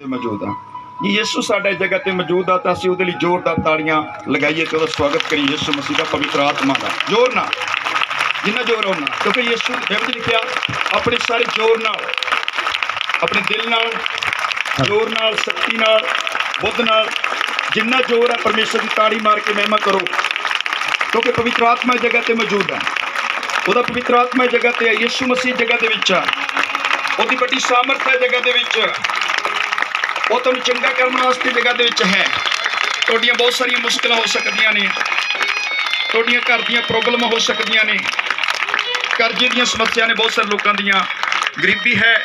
मौजूद हाँ जी। यीशु साडे जगह ते मौजूद आ, असीं उहदे लई जोरदार ताड़ियां लगाइए तो स्वागत करिए यीशु मसीह का, पवित्र आत्मा का जोर ना, जिन्ना जोर होना, क्योंकि यीशु बाइबल लिखिया अपने सारे जोर नाल, अपने दिल नाल, जोर नाल, शक्ति नाल, बुद्ध नाल, जिन्ना जोर है परमेश्वर की ताड़ी मार के महिमा करो, क्योंकि पवित्र आत्मा जगह ते मौजूद है। ਉਹਦਾ पवित्र आत्मा जगह ते है, यीशु मसीह जगह ਦੇ ਵਿੱਚ ਆ, ਉਹਦੀ ਵੱਡੀ ਸਾਮਰਥ ਹੈ जगह ਦੇ ਵਿੱਚ, ਉਹ ਤੁਹਾਨੂੰ ਚੰਗਾ ਕਰਨ ਵਾਸਤੇ ਜਗ੍ਹਾ ਦੇ ਵਿੱਚ ਹੈ। ਤੁਹਾਡੀਆਂ ਬਹੁਤ ਸਾਰੀਆਂ ਮੁਸ਼ਕਲਾਂ ਹੋ ਸਕਦੀਆਂ ਨੇ, ਤੁਹਾਡੀਆਂ ਘਰ ਦੀਆਂ ਪ੍ਰੋਬਲਮਾਂ ਹੋ ਸਕਦੀਆਂ ਨੇ, ਕਰਜ਼ੇ ਦੀਆਂ ਸਮੱਸਿਆ ਨੇ ਬਹੁਤ ਸਾਰੇ ਲੋਕਾਂ ਦੀਆਂ, ਗਰੀਬੀ ਹੈ,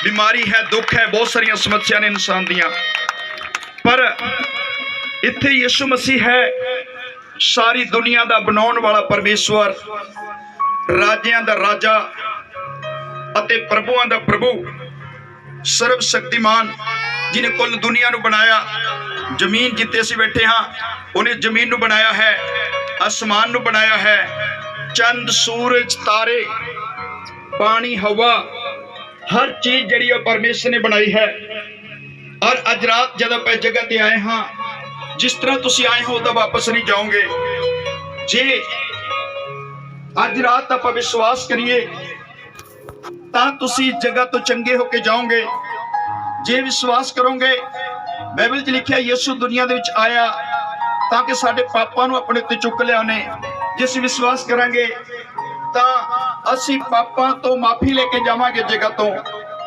ਬਿਮਾਰੀ ਹੈ, ਦੁੱਖ ਹੈ, ਬਹੁਤ ਸਾਰੀਆਂ ਸਮੱਸਿਆ ਨੇ ਇਨਸਾਨ ਦੀਆਂ, ਪਰ ਇੱਥੇ ਯਿਸੂ ਮਸੀਹ ਹੈ, ਸਾਰੀ ਦੁਨੀਆ ਦਾ ਬਣਾਉਣ ਵਾਲਾ ਪਰਮੇਸ਼ਵਰ, ਰਾਜਿਆਂ ਦਾ ਰਾਜਾ ਅਤੇ ਪ੍ਰਭੂਆਂ ਦਾ ਪ੍ਰਭੂ, ਸਰਵ ਸ਼ਕਤੀਮਾਨ, जिन्हें कुल दुनिया नू बनाया। जमीन जिते असीं बैठे हाँ, उन्हें जमीन नू बनाया है, आसमान नू बनाया है, चंद, सूरज, तारे, पानी, हवा, हर चीज जिहड़ी परमेश्वर ने बनाई है। और अज रात जब आप जगह ते आए हाँ, जिस तरह तुसीं आए हो तो वापस नहीं जाओगे। जे अज रात आप विश्वास करिए तां तुसीं जगह तो चंगे होके जाओगे। जे विश्वास करोगे, बाइबल च लिखिया यीशु दुनिया दे विच आया ताकि साडे पापां नूं अपने उत्ते चुक लिया ने। जे असीं विश्वास करांगे तां असीं पापां तो माफी लेके जावांगे जगह तो।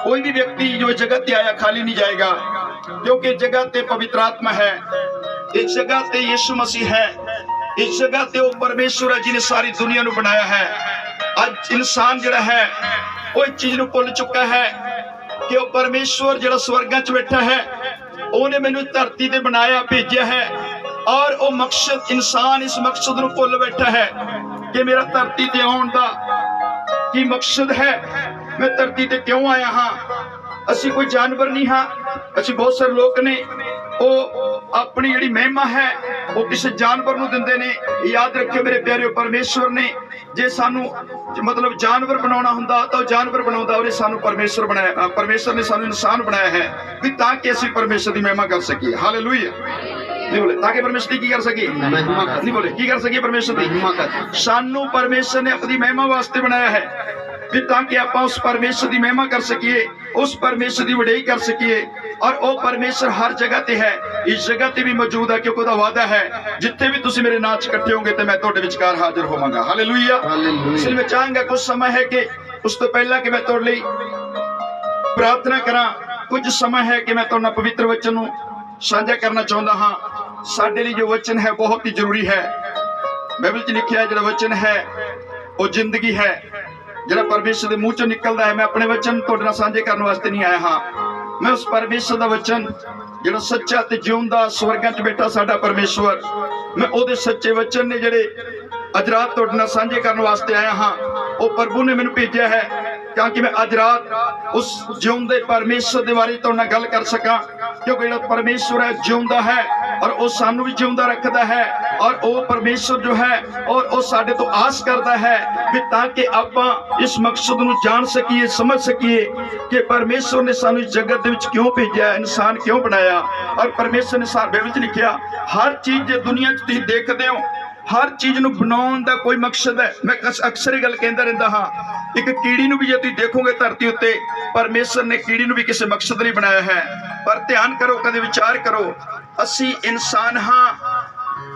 कोई भी व्यक्ति जो जगह ते आया खाली नहीं जाएगा, क्योंकि जगह ते पवित्र आत्मा है, इस जगह ते यीशु मसीह है, इस जगह ते वो परमेश्वर है जिन्हें सारी दुनिया नूं बनाया है। अज इंसान जिहड़ा है वो इस चीज नूं भुल चुका है कि वो परमेश्वर जिहड़ा स्वर्गां च बैठा है, उन्हें मैनू धरती ते बनाया, भेजा है, और वो मकसद, इंसान इस मकसद नूं भुल बैठा है कि मेरा धरती ते आउण दा की मकसद है, मैं धरती ते क्यों आया हाँ। असीं कोई जानवर नहीं हाँ, असीं बहुत सारे लोग ने वो अपनी जिहड़ी महिमा है वो किसी जानवर नूं दिंदे ने। याद रखियो मेरे प्यारे, परमेश्वर ने जे सानू मतलब जानवर बनाना हुंदा तो जानवर बनाउंदा, और सानू परमेश्वर बनाया, परमेश्वर ने सानू इंसान बनाया है भी ताकि असीं परमेश्वर की महिमा कर सकीए। हालेलुया। नहीं बोले ताकि परमेश्वर की कर सकी, नहीं बोले की कर सकी, परमेश्वर की महिमा कर। सानू परमेश्वर ने अपनी महिमा वास्ते बनाया है भी ताकि आप उस परमेश्वर की महिमा कर सकीए, उस परमेश्वर की वड्याई कर सकीए। और वो परमेश्वर हर जगह ते है, इस जगह ते भी मौजूद है, क्योंकि उसका वादा है जिथे भी तुसीं मेरे नाम च इकट्ठे होंगे तो मैं तुहाडे विचकार हाजिर होवांगा। हालेलुया। इसलिए मैं चाहांगा कुछ समय है कि उस तो पहला कि मैं तुहाडे लई प्रार्थना करा, कुछ समय है कि मैं तुहाडे नाल पवित्र वचन नूं साझा करना चाहुंदा हाँ। साडे लई जो वचन है बहुत ही जरूरी है। बाइबल च लिखिया है जिहड़ा वचन है वो जिंदगी है, जिहड़ा परमेश्वर के मुंह चों निकलदा है। मैं अपने वचन तुहाडे नाल साझे करने वास्ते नहीं आया हाँ, मैं उस परमेश्वर का वचन जिहड़ा सच्चा ते जिउंदा स्वर्गां च बैठा साडा परमेश्वर, मैं उहदे सच्चे वचन ने जिहड़े अज रात तुहाडे नाल साझे करने वास्ते आया हाँ। वो प्रभु ने मैनूं भेजिया है ताकि मैं अज रात उस जिउंदे परमेश्वर के बारे तुहाडे नाल गल कर सकां, क्योंकि जिहड़ा परमेश्वर है जिउंदा है और वो सानू भी जिउंदा रखता है। और वो परमेश्वर जो है और वो साडे तो आस करता है कि ताकि आपां इस मकसद नूं जान सकीए, समझ सकीए कि परमेश्वर ने सानू इस जगत दे विच क्यों भेजा, इंसान क्यों बनाया। और परमेश्वर ने सारे बाइबल च लिखिया हर चीज जो दुनिया च तुसीं देखदे हो, हर चीज नूं बनाउण दा कोई मकसद है। मैं अक्सर ही गल कहंदा रहिंदा हाँ, एक कीड़ी नूं भी जे तुसीं देखोगे धरती उत्ते, परमेश्वर ने कीड़ी नूं भी किसी मकसद लई बनाया है। पर ध्यान करो, कदे विचार करो, असीं इंसान हाँ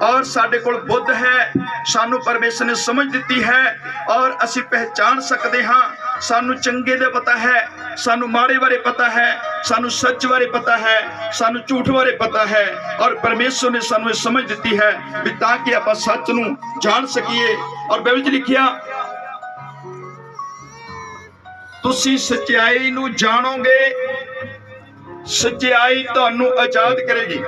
और साडे कोल बुद्ध है, सानू परमेश्वर ने समझ दी है और असीं पहचान सकते हाँ। सानू चंगे दे पता है, सानू माड़े बारे पता है, सानू सच बारे पता है, सानू झूठ बारे पता है। और परमेश्वर ने सानू समझ दी है भी ताकि आप सच नू जान सकीए। और बाइबल च लिखिया तुसीं सच्चाई नू जानोगे, सच्चाई तुहानू आजाद करेगी।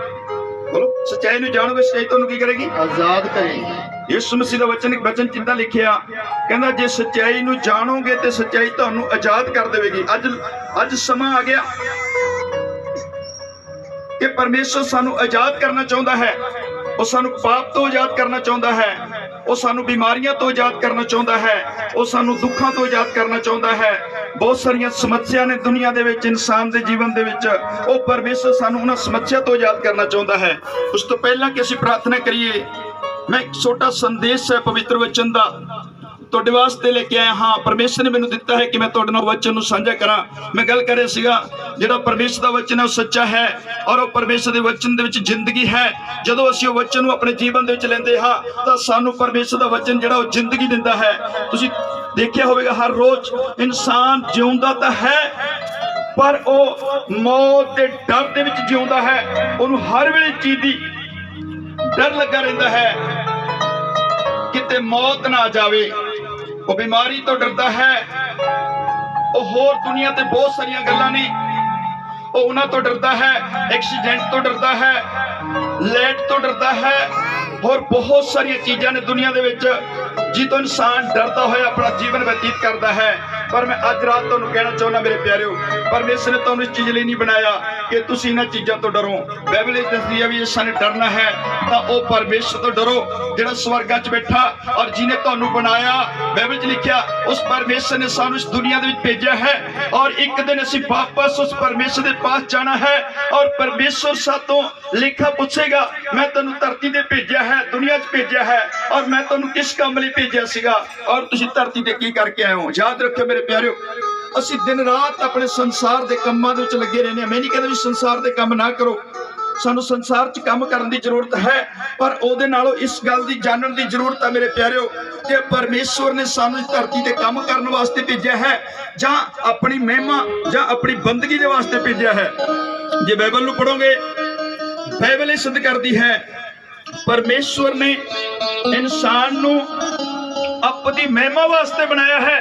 बोलो सच्चाई नू जानोगे, सच्चाई तुहानू की करेगी, आजाद करेगी। यीशु मसीह दा वचन चिंता लिखिया, कहंदा जे सच्चाई नू जानोगे ते सच्चाई तुहानू आजाद कर देवेगी। अज समा आ गया कि परमेश्वर सानू आजाद करना चाहुंदा है, वो सानू पाप तो आजाद करना चाहुंदा है, वो सानू बीमारियां तो आजाद करना चाहुंदा है, वो सानू दुखां तो आजाद करना चाहुंदा है। बहुत सारिया समस्या ने दुनिया दे विच, इंसान दे जीवन दे विच। वो परमेश्वर सानू उन्हां समस्या तो आजाद करना चाहुंदा है। उस तो पहला कि असीं प्रार्थना करिए, मैं एक छोटा संदेश है पवित्र वचन दा तुहाडे वास्ते लेके आया हाँ। परमेश्वर ने मैनू दिता है कि मैं तुहाडे नाल वचन नूं साझा करा। मैं गल कर रहा सीगा, जिहड़ा परमेश्वर दा वचन है वो सच्चा है और वो परमेश्वर दे वचन दे विच जिंदगी है। जदों असीं वो वचन नूं अपने जीवन दे विच लैंदे हां तां सानू परमेश्वर दा वचन जिहड़ा वो जिंदगी दिंदा है। तुसीं देखिया होवेगा हर रोज इंसान जिउंदा तां है पर वो मौत के डर दे विच जिउंदा है। उहनूं हर वेले चीज़ दी डर लगा रहिंदा है किते मौत ना आ जावे। वो बीमारी तो डरता है, वो होर दुनिया ते बहुत सारिया गल्लां ने, वो उन्हां तो डरता है, एक्सीडेंट तो डरता है, लाइट तो डरता है, और बहुत सारिया चीज़ां ने दुनिया दे विच जितों इंसान डरता हुआ अपना जीवन व्यतीत करता है। पर मैं अज रात तुहानूं कहना चाहुंदा मेरे प्यारिओ, परमेश्वर ने तुहानूं इस चीज़ लई नहीं बनाया कि तुसीं इन्हां चीज़ां तो डरो। बाइबल दसदी है भी इसाने डरना है तां ओ परमेश्वर तो डरो जिहड़ा स्वर्गां च बैठा और जिन्हें तुहानूं बनाया। बाइबल च लिखिया उस परमेश्वर ने सानूं इस दुनिया दे विच भेजिया है और एक दिन असीं वापस उस परमेश्वर दे पास जाना है और परमेश्वर सातों लेखा पूछेगा, मैं तैनूं धरती ते भेजिया है, दुनिया च भेजिया है और मैं तैनूं किस काम लई भेजिया सीगा और तुसीं धरती ते की करके आए हो। याद रखियो मेरे प्यारिओ, असीं दिन रात अपने संसार के कामां दे विच लगे रहने। मैं नहीं कहता भी संसार के काम ना करो, सानू संसार च काम करने की जरूरत है, पर उहदे नालों इस गल की जानने की जरूरत है मेरे प्यारिओ कि परमेश्वर ने सानू इस धरती ते काम करने वास्ते भेजा है जां अपनी महिमा जां अपनी बंदगी दे वास्ते भेजा है। जे बाइबल नूं पढ़ोगे, बाइबल सिद्ध करती है परमेश्वर ने इंसान नूं अपनी महिमा वास्ते बनाया है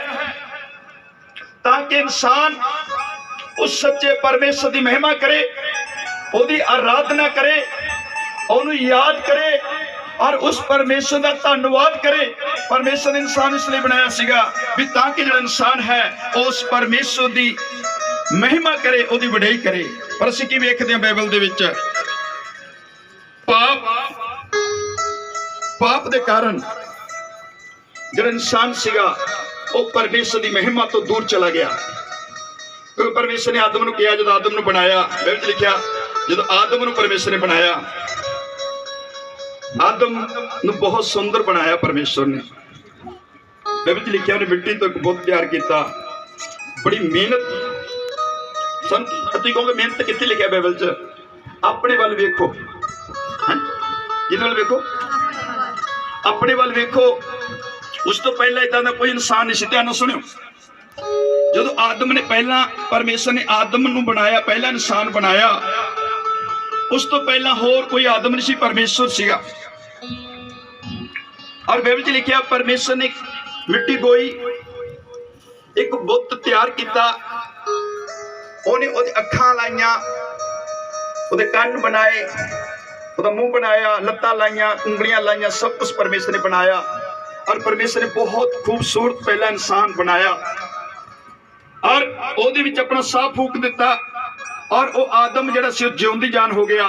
ताकि इंसान उस सच्चे परमेश्वर की महिमा करे, उसकी आराधना करे, उन्हें याद करे और उस परमेश्वर का धन्यवाद करे। परमेश्वर ने इंसान इसलिए बनाया सीगा भी ताकि जो इंसान है उस परमेश्वर की महिमा करे, उसकी वड्याई करे। पर असीं की वेखदे हां बाइबल दे विच पाप दे कारण जो इंसान सीगा वो परमेश्वर की महिमा तो दूर चला गया। क्योंकि परमेश्वर ने आदम नूं कहा, जब आदम नूं बनाया, बाइबल च लिखिया जब आदम नूं परमेश्वर ने बनाया, आदम नूं बहुत सुंदर बनाया परमेश्वर ने। बाइबल च लिखिया उन्हें मिट्टी तो एक बुत तैयार किया, बड़ी मेहनत। तुसीं कहोगे मेहनत कित्थे लिखिया बाइबल च? अपने वल वेखो, जिहदे वल वेखो, अपने वल वेखो। उस तो पहला इदां दा कोई इंसान नहीं सी। ध्यान नाल सुनियो, जदों आदम ने पहला परमेश्वर ने आदम नूं बनाया, पहला इंसान बनाया, उस तो पहला होर कोई आदम नहीं सी, परमेश्वर सीगा। और बाइबल च लिखिया परमेश्वर ने मिट्टी गोई, एक बुत तैयार किया, उन्हें उहदी अखां लाइयां, उहदे कंन बनाए, उहदा मुंह बनाया, लत्तां लाइयां, उंगलियां लाइयां, सब कुछ परमेश्वर ने बनाया। और परमेश्वर ने बहुत खूबसूरत पहला इंसान बनाया और ਉਹਦੇ ਵਿੱਚ अपना साह फूक दिता और वो आदम जिहड़ा सी जिउंदी जान हो गया।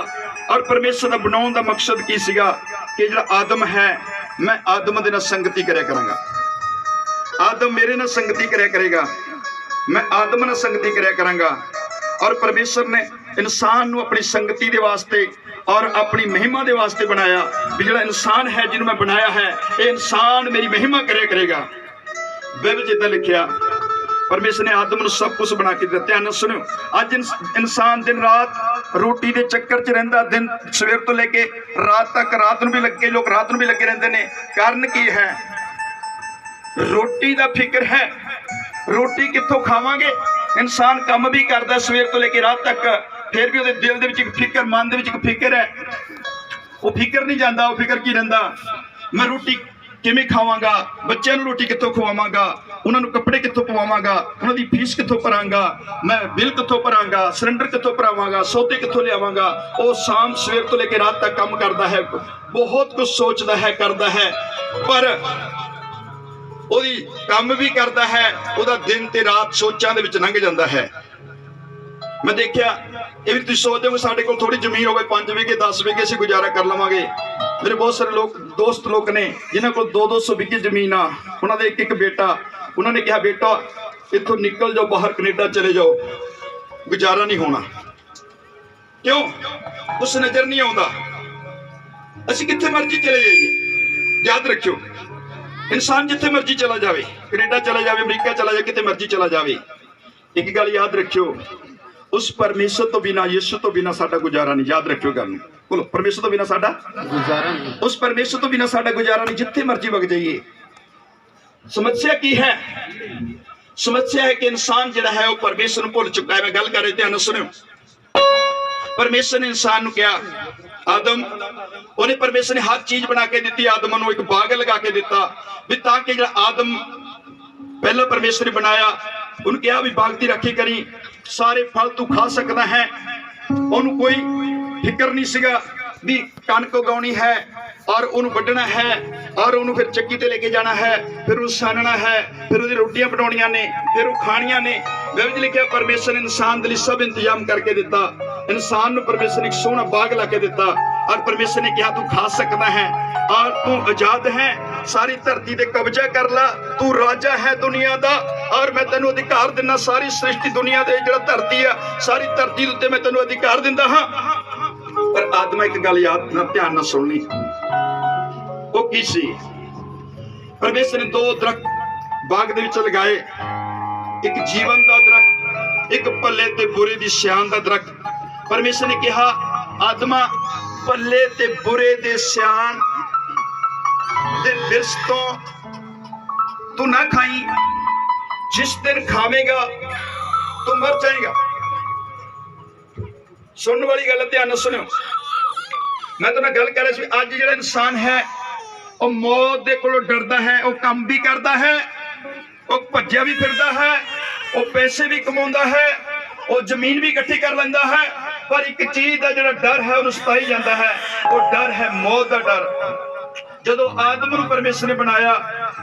और परमेश्वर का बनाने का मकसद की सीगा कि जिहड़ा आदम है, मैं आदम दे नाल संगति करया करांगा, आदम मेरे नाल संगति करया करेगा, मैं आदम नाल संगति करया करांगा। और परमेश्वर ने इंसान नूं अपनी संगति दे वास्ते और अपनी महिमा दे वास्ते बनाया भी जिहड़ा इंसान है जिन्होंने मैं बनाया है ये इंसान मेरी महिमा करया करेगा। बाइबल च इदां लिखिया परमेश्वर ने आदम नूं सब कुछ बना के दिता। ध्यान नाल सुनियो, अज इंसान दिन रात रोटी के चक्कर च रहिंदा, दिन सवेर तो लेके रात तक, रात नूं भी लगे, लोग रात नूं भी लगे रहिंदे ने। कारण की है? रोटी का फिक्र है, रोटी कित्थों खावांगे। इंसान काम भी करता सवेर तो लेके रात तक, फिर भी उसके दिल दे विच फिक्र, मन दे विच फिक्र है, वो फिक्र नहीं जाता। वो फिक्र की रहिंदा, मैं रोटी किवें खावांगा, बच्चों को रोटी कित्थों खवावांगा, उन्होंने कपड़े कित्थों पवावांगा, उन्होंने फीस कित्थों भरांगा, मैं बिल कित्थों भरांगा, सिलेंडर कित्थों भरावांगा, सौदे कित्थों लियावांगा। वो शाम सवेर तो लेके रात तक काम करता है, बहुत कुछ सोचता है, करता है, पर ਉਹਦੀ ਕੰਮ भी करता है, ਉਹਦਾ दिन ते रात सोचां दे विच लंघ जाता है। मैं देखिया ये भी तुसीं सोचदे हो साडे कोल थोड़ी जमीन होवे, 5 बीघे 10 बीघे असीं गुजारा कर लवांगे। मेरे बहुत सारे लोग दोस्त लोग ने जिन्हां कोल 200-200 बीघे जमीन आ, उन्हां दे एक बेटा। उन्होंने कहा बेटा इत्थों निकल जाओ बाहर, कनेडा चले जाओ, गुजारा नहीं होना। क्यों? कुछ नजर नहीं आता। असीं कित्थे मर्जी चले जाइए, याद रखियो, इंसान जिथे मर्जी चला जाए, कनेडा चला जाए, अमरीका चला जाए, किते मर्जी चला जाए, एक गल याद रखियो, उस परमेश्वर तो बिना, यीशु तो बिना साडा गुजारा नहीं। याद रखियो गल नूं, बोलो, परमेश्वर तो बिना साडा गुजारा नहीं, उस परमेश्वर तो बिना साडा गुजारा नहीं। जिथे मर्जी वग जाइए। समस्या की है? समस्या है कि इंसान जिहड़ा है वो परमेश्वर नूं भुल चुका है। मैं गल कर रहे, ध्यान सुनियो। परमेश्वर ने इंसान नूं कहा, आदम, उन्हें परमेश्वर ने हर चीज बना के दी। आदम नूं एक बाग लगा के दिता भी ताकि जिहड़ा आदम पहला परमेश्वर ने बनाया, उन्हें कहा भी बाग की राखी करी, सारे फल तू खा सकता है। उन्होंने कोई फिक्र नहीं सीगा भी कणक उगाउणी है और उन्होंने वड्ढना है और उन्होंने फिर चक्की ते लेके जाना है, फिर उन्हें सानना है, फिर उसकी रोटियां बनाउणियां ने, फिर वो खाणियां ने। बाइबल लिखिया परमेश्वर ने इंसान के लिए सब इंतजाम करके दिता। इंसान को परमेश्वर ने एक सोहना बाग ला के दिता और परमेश्वर ने कहा तू खा सकता है और तू आजाद है, सारी धरती ते कब्जा कर ला, तू राजा है दुनिया दा और मैं तेनों अधिकार दिना। सारी सृष्टि दुनिया दे जिहड़ा धरती है, सारी धरती दे उत्ते मैं तेनों अधिकार दिंदा हां। पर आदम एक गल याद ना, ध्यान ना सुननी, वो की सी? परमेश्वर ने दो दरख्त बाग दे विच लगाए, एक जीवन दा दरख्त, एक भले ते बुरे दी सियान दा दरख्त। परमेश्वर ने कहा, आदमा, भले ते बुरे दे सियान दे बिरस तो तू ना खाई, जिस दिन खावेगा तू मर जाएगा। सुनने वाली गल ध्यान सुनो। मैं तो गल कर रहा, अज जिहड़ा इंसान है वो मौत दे कोलों डरदा है, वो काम भी करता है, वो भज्या भी फिरदा है, वो पैसे भी कमाउंदा है, वो जमीन भी इकट्ठी कर लैंदा है, पर एक चीज का जिहड़ा डर है उन्हें सताई जाता है, वो डर है मौत का डर। जदों आदम नूं परमेश्वर ने बनाया,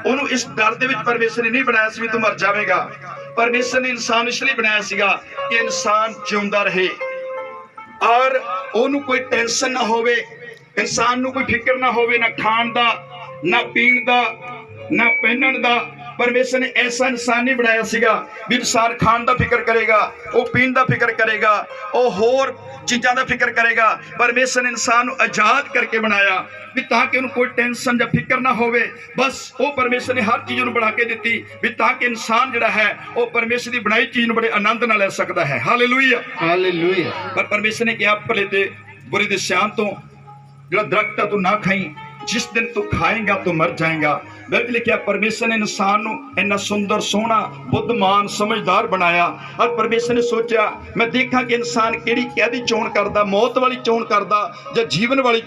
उन्होंने इस डर दे विच परमेश्वर ने नहीं बनाया सी तू मर जाएगा। परमेश्वर ने इंसान इसलिए बनाया सीगा कि इंसान जिउंदा रहे और उन्होंने कोई टेंशन ना होवे, इंसान नूं कोई फिक्र ना होवे, ना खाण दा, ना पीण दा, ना पहनण दा। परमेश्वर ने ऐसा इंसान नहीं बनाया सीगा भी इंसान खाण दा फिक्र करेगा, वो पीण दा फिक्र करेगा, वो होर चीज़ों का फिक्र करेगा। परमेश्वर ने इंसान को आजाद करके बनाया भी ताकि उन्हें कोई टेंशन या फिक्र ना होवे। बस वो परमेश्वर ने हर चीज़ बना के दी भी ताकि इंसान जिहड़ा है वो परमेश्वर की बनाई चीज़ बड़े आनंद नाल ले सकता है। Hallelujah, hallelujah. पर परमेश्वर ने कहा, भले ते बुरे दे सियान तो जिहड़ा दरख्त है तू ना खाई, जिस दिन तू खाएगा तो मर जाएगा। बाइबल लिखिया परमेश्वर ने इंसान को इन्ना सुंदर सोहना बुद्धिमान समझदार बनाया और परमेश्वर ने सोचा मैं देखा कि इंसान किहड़ी कहदी चोण करदा, मौत वाली चोण करदा या जीवन वाली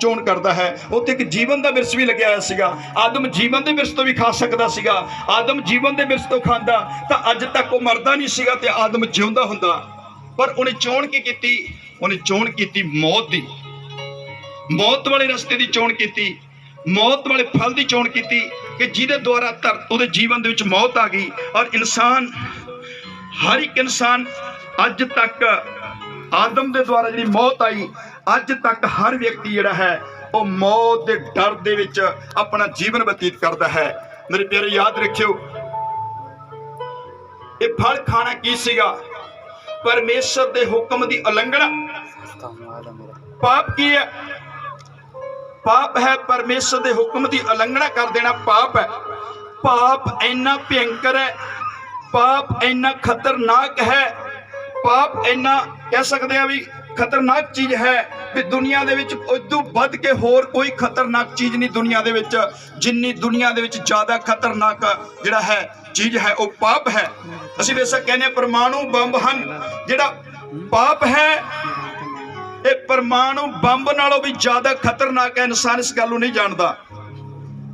चोण करता है। उत्थे एक जीवन का बिरस भी लग्या होया सीगा। आदम जीवन के बिरस तो भी खा सकता सीगा। आदम जीवन के बिरस तो खांदा तो अज तक वो मरदा नहीं सीगा ते आदम जिउंदा हुंदा। पर उन्हें चोण की कीती? उन्हें चोण कीती मौत दी, मौत वाले रस्ते की चोण की, मौत वाले फल की चोण की कि जिहदे द्वारा उहदे जीवन दे विच मौत आ गई। और इंसान, हर एक इंसान अज तक आदम के द्वारा जी मौत आई, अज तक हर व्यक्ति जिहड़ा है वो मौत के डर दे विच अपना जीवन बतीत करता है। मेरे प्यारे याद रखियो, ये फल खाना की सीगा? परमेश्वर के हुक्म की उलंघना। पाप की है? पाप है परमेश्वर के हुक्म की उलंघना कर देना पाप है। पाप इन्ना भयंकर है, पाप इन्ना खतरनाक है, पाप इन्ना कह सकते हैं भी खतरनाक चीज है भी दुनिया दे विच उदों वध के होर कोई खतरनाक चीज नहीं दुनिया दे विच। जिन्नी दुनिया दे विच ज्यादा खतरनाक जिहड़ा है चीज है वो पाप है। असीं बेशक कहने परमाणु बंब हन, जिहड़ा पाप है ये परमाणु बंब नालों भी ज्यादा खतरनाक है। इंसान इस गल नहीं जानता।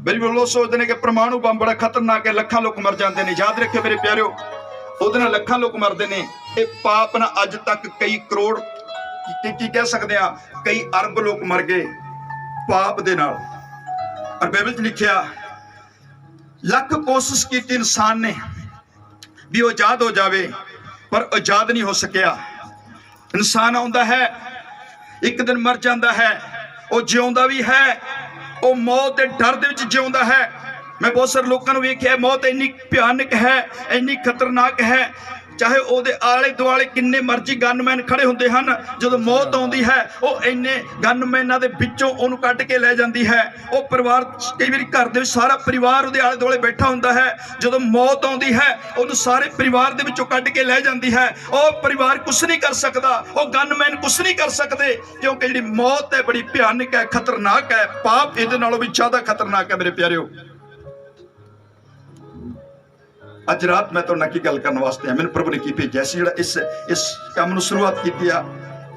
मेरे लोग सोचते हैं कि परमाणु बंब बड़ा खतरनाक है, लखां लोग मर जाते हैं। याद रखे मेरे प्यारिओ, उहदे नाल लखां लोग मरते हैं। ये पाप ना अज तक कई करोड़ की कह सकते हैं कई अरब लोग मर गए पाप दे नाल। और बाइबल च लिखिया लख कोशिश की इंसान ने भी वो आजाद हो जावे पर आजाद नहीं हो सकिया। इंसान आउंदा है एक दिन मर जाता है, वो जिउंदा भी है, वो मौत के डर दे विच जिउंदा है। मैं बहुत सारे लोगों को वेख्या मौत इन्नी भयानक है, इन्नी खतरनाक है, चाहे ਉਹਦੇ ਆਲੇ ਦੁਆਲੇ किन्ने मर्जी गनमैन खड़े ਹੁੰਦੇ ਹਨ, ਜਦੋਂ मौत ਆਉਂਦੀ है ਉਹ ਇੰਨੇ ਗਨਮੈਨਾਂ ਦੇ ਵਿੱਚੋਂ ਉਹਨੂੰ ਕੱਢ ਕੇ ਲੈ ਜਾਂਦੀ है। ਉਹ ਪਰਿਵਾਰ ਕਈ ਵਾਰੀ ਘਰ ਦੇ ਵਿੱਚ ਸਾਰਾ ਪਰਿਵਾਰ ਉਹਦੇ ਆਲੇ ਦੁਆਲੇ ਬੈਠਾ ਹੁੰਦਾ है, ਜਦੋਂ मौत ਆਉਂਦੀ है ਉਹਨੂੰ ਸਾਰੇ ਪਰਿਵਾਰ ਦੇ ਵਿੱਚੋਂ ਕੱਢ ਕੇ ਲੈ ਜਾਂਦੀ है। ਉਹ ਪਰਿਵਾਰ ਕੁਛ ਨਹੀਂ ਕਰ ਸਕਦਾ, ਉਹ ਗਨਮੈਨ ਕੁਛ ਨਹੀਂ ਕਰ ਸਕਦੇ, ਕਿਉਂਕਿ ਜਿਹੜੀ मौत है बड़ी ਭਿਆਨਕ है, खतरनाक है। पाप ਇਹਦੇ ਨਾਲੋਂ ਵੀ ਜ਼ਿਆਦਾ खतरनाक है मेरे प्यारिओ। ਅੱਜ ਰਾਤ मैं ਤੁਹਾਡੇ ਨਾਲ ਕੀ ਗੱਲ ਕਰਨ ਵਾਸਤੇ ਆ, ਮੈਨੂੰ ਪ੍ਰਭੂ ਨੇ ਕੀ ਭੇਜਿਆ ਸੀ, ਜਿਹੜਾ ਇਸ ਕੰਮ ਨੂੰ ਸ਼ੁਰੂਆਤ ਕੀਤੀ ਆ,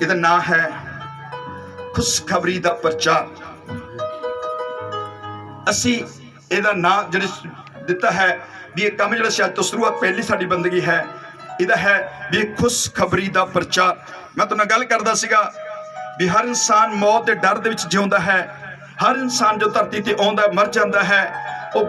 ਇਹਦਾ ਨਾਂ ਹੈ ਖੁਸ਼ਖਬਰੀ ਦਾ ਪ੍ਰਚਾਰ। ਅਸੀਂ ਇਹਦਾ ਨਾਂ ਜਿਹੜਾ ਦਿੱਤਾ ਹੈ ਵੀ ਇਹ ਕੰਮ ਜਿਹੜਾ ਅੱਜ ਤੋਂ ਸ਼ੁਰੂਆਤ ਪਹਿਲੀ ਸਾਡੀ ਬੰਦਗੀ ਹੈ, ਇਹਦਾ ਹੈ ਵੀ ਖੁਸ਼ਖਬਰੀ ਦਾ ਪ੍ਰਚਾਰ। ਮੈਂ ਤੁਹਾਡੇ ਨਾਲ ਗੱਲ ਕਰਦਾ ਸੀਗਾ ਵੀ ਹਰ ਇਨਸਾਨ ਮੌਤ ਦੇ ਡਰ ਦੇ ਵਿੱਚ ਜਿਉਂਦਾ ਹੈ। ਹਰ ਇਨਸਾਨ ਜੋ ਧਰਤੀ ਤੇ ਆਉਂਦਾ ਮਰ ਜਾਂਦਾ ਹੈ, ਉਹ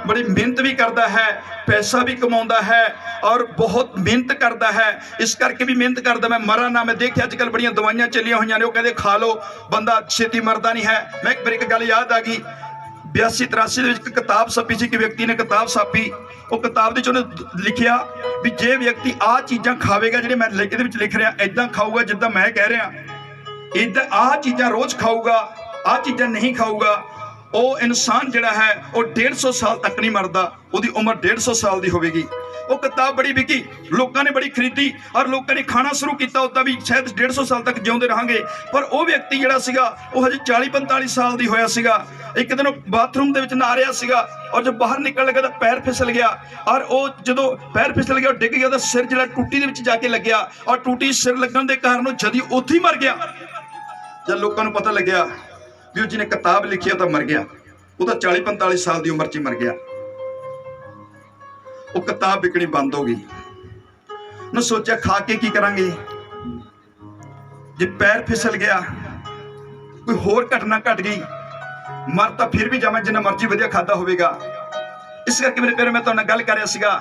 बड़ी मेहनत भी करता है, पैसा भी कमाता है और बहुत मेहनत करता है। इस करके भी मेहनत करता, मैं मरा ना। मैं देखिए अजकल बड़िया दवाइयां चलिया हुई ने, वो कहते खा लो बंदा छेती मरदा नहीं है। मैं एक गल याद आ गई, 82-83 एक किताब छपी सी, कि व्यक्ति ने किताब छापी, वो किताब दे उन्हें लिखिया भी जे व्यक्ति आ चीज़ां खावेगा, जिहड़े मैं लिख रहा इदां खाऊगा जिद्दां मैं कह रहा, इदां आ चीज़ां रोज़ खाऊगा, आ चीज़ां नहीं खाऊगा, वो इंसान जिहड़ा है वो 150 साल तक नहीं मरदा, उसकी उम्र 150 साल की होगी। वो किताब बड़ी विकी, लोगों ने बड़ी खरीदी और लोगों ने खाना शुरू किया, उदा भी शायद 150 साल तक जिउंदे रहांगे। पर वो व्यक्ति जिहड़ा सीगा वो हजे 40-45 साल की होया सीगा। एक दिन बाथरूम दे विच नहा रहा सीगा और जब बाहर निकल लगा तो पैर फिसल गया, और वो जो पैर फिसल गया डिग गया तो सिर जिहड़ा टूटी दे विच जाके लग्या, और टूटी सिर लगन के कारण जदी उत्थे ही मर गया। जब लोगों को पता लग्या भी जिन्हें किताब लिखी तो मर गया, वो तो 40-45 साल की उम्र च मर गया, वो किताब बिकनी बंद हो गई। न सोचा खा के की करांगे, जे पैर फिसल गया, कोई होर घटना घट गई, मर तो फिर भी जावे जिन्ना मर्जी वधिया खादा होवेगा। इस करके मेरे प्यारे मैं तुहाडे नाल गल कर रहा सीगा,